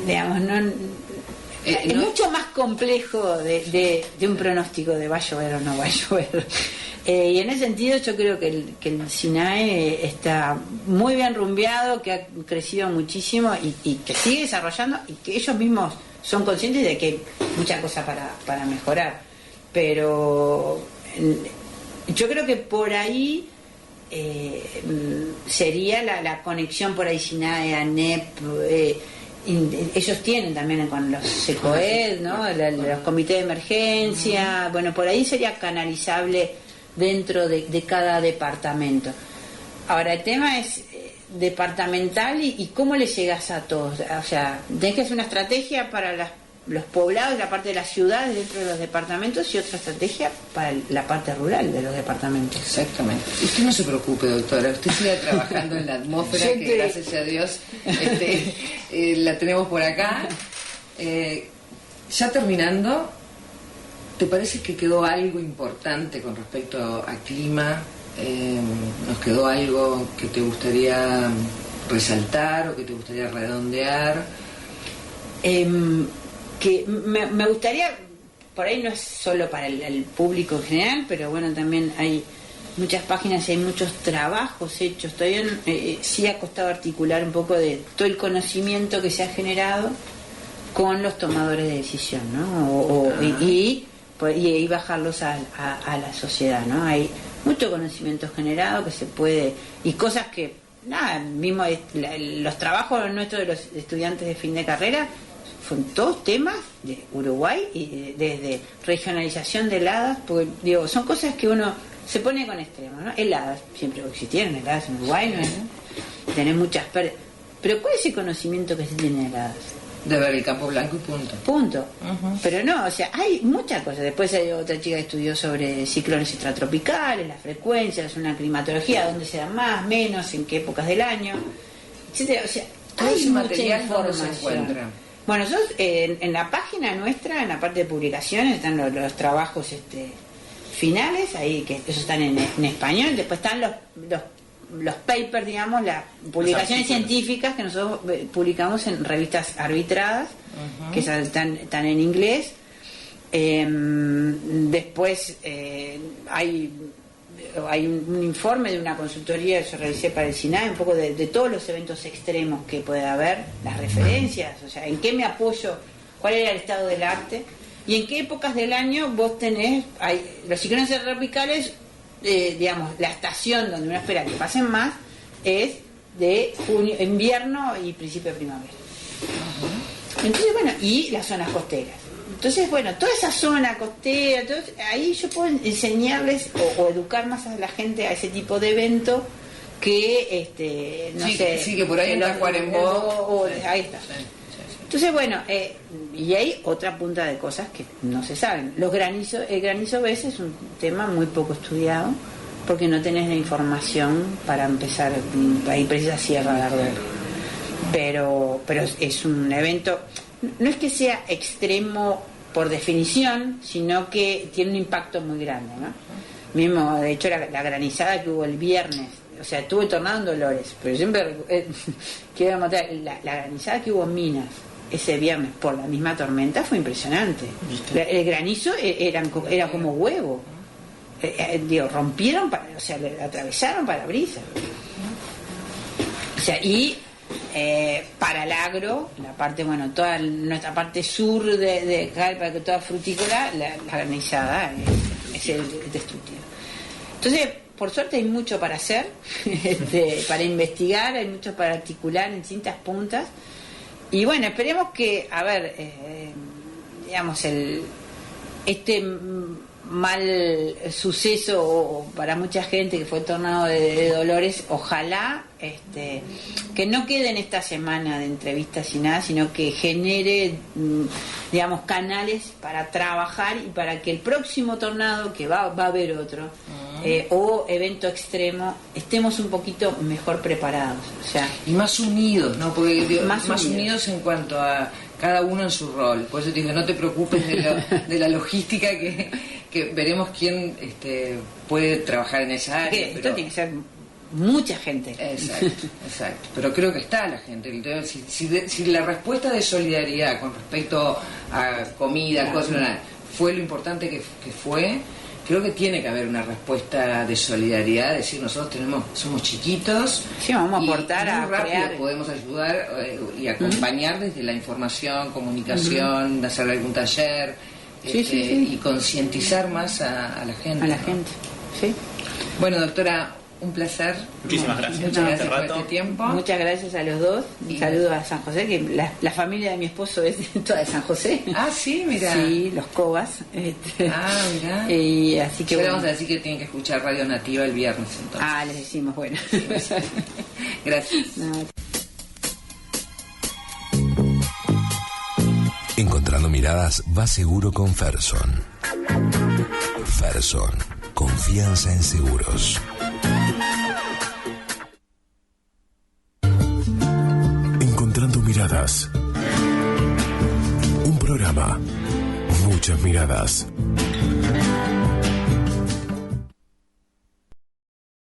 digamos, es mucho más complejo de un pronóstico de va a llover o no va a llover. Y en ese sentido yo creo que el SINAE está muy bien rumbeado, que ha crecido muchísimo y que sigue desarrollando, y que ellos mismos son conscientes de que hay muchas cosas para mejorar. Pero yo creo que por ahí sería la conexión por ahí SINAE, ANEP, ellos tienen también con los SECOED, ¿no? Los comités de emergencia, bueno, por ahí sería canalizable dentro de cada departamento. Ahora, el tema es departamental y cómo le llegas a todos. O sea, tenés que hacer una estrategia para los poblados, la parte de las ciudades dentro de los departamentos, y otra estrategia para la parte rural de los departamentos. Exactamente. Usted no se preocupe, doctora, usted sigue trabajando en la atmósfera, que gracias a Dios la tenemos por acá. Ya terminando, ¿te parece que quedó algo importante con respecto a clima? ¿Nos quedó algo que te gustaría resaltar o que te gustaría redondear? Que me gustaría, por ahí no es solo para el público en general, pero bueno, también hay muchas páginas y hay muchos trabajos hechos. Todavía sí ha costado articular un poco de todo el conocimiento que se ha generado con los tomadores de decisión, ¿no? Y bajarlos a la sociedad, ¿no? Hay mucho conocimiento generado que se puede, y cosas que, nada, mismo los trabajos nuestros de los estudiantes de fin de carrera son todos temas de Uruguay y desde regionalización de heladas, porque digo, son cosas que uno se pone con extremos, ¿no? Heladas, siempre existieron heladas en Uruguay, ¿no? Tenés muchas pero ¿cuál es el conocimiento que se tiene de heladas? De ver el campo blanco y punto. Uh-huh. Pero no, o sea, hay muchas cosas. Después hay otra chica que estudió sobre ciclones extratropicales, las frecuencias, una climatología, dónde se da más, menos, en qué épocas del año, etcétera. O sea, todo hay ese mucha material información. se encuentra. Bueno, nosotros en la página nuestra, en la parte de publicaciones, están los trabajos finales, ahí que esos están en español. Después están los papers, digamos, las publicaciones científicas que nosotros publicamos en revistas arbitradas, uh-huh, que están en inglés. Después hay un informe de una consultoría que yo realicé para el SINAE, un poco de todos los eventos extremos que puede haber, las referencias, o sea, en qué me apoyo, cuál era el estado del arte y en qué épocas del año vos tenés los ciclones tropicales. Digamos, la estación donde uno espera que pasen más es de invierno y principio de primavera. Uh-huh. Entonces, bueno, y las zonas costeras. Entonces, bueno, toda esa zona costera, ahí yo puedo enseñarles o educar más a la gente a ese tipo de evento que, no sé. Sí, que por ahí en Tacuarembó. Ahí está. Sí. Entonces, bueno, y hay otra punta de cosas que no se saben. El granizo a veces es un tema muy poco estudiado porque no tenés la información para empezar, ahí precisa Sierra de Ardor. Pero es un evento, no es que sea extremo por definición, sino que tiene un impacto muy grande, ¿no? Mismo, de hecho, la granizada que hubo el viernes, o sea, tuvo el tornado en Dolores, pero siempre quiero mostrar, la granizada que hubo en Minas ese viernes por la misma tormenta fue impresionante. El granizo era como huevo. Rompieron, o sea, le atravesaron parabrisas. O sea, y para el agro, la parte, bueno, toda nuestra parte sur de Calpa, toda frutícola, la granizada es el destructivo. Entonces, por suerte hay mucho para hacer, para investigar, hay mucho para articular en distintas puntas. Y bueno, esperemos que, a ver, digamos, este mal suceso para mucha gente que fue el tornado de Dolores, ojalá que no quede en esta semana de entrevistas y nada, sino que genere, digamos, canales para trabajar y para que el próximo tornado, que va a haber otro, o evento extremo, estemos un poquito mejor preparados, o sea, y más unidos, ¿no? Porque más unidos en cuanto a cada uno en su rol. Por eso te digo, no te preocupes de la logística, que veremos quién puede trabajar en esa área. Pero esto tiene que ser mucha gente. Exacto. Pero creo que está la gente. Si la respuesta de solidaridad con respecto a comida, cosas, fue lo importante que fue, creo que tiene que haber una respuesta de solidaridad, es decir, nosotros somos chiquitos, sí, vamos a aportar y muy a rápido crear. Podemos ayudar y acompañar desde la información, comunicación, hacer algún taller, y concientizar más a la gente. A la gente, sí. Bueno, doctora, un placer. Muchísimas gracias. Muchas gracias por este tiempo. Muchas gracias a los dos. Un saludo a San José, que la familia de mi esposo es toda de San José. Ah, sí, mira. Sí, los Cobas. Mira. Y así que vamos a decir que tienen que escuchar Radio Nativa el viernes, entonces. Les decimos, bueno. Gracias. No. Encontrando miradas va seguro con Ferson. Ferson, confianza en seguros. Encontrando miradas. panorama. Muchas miradas.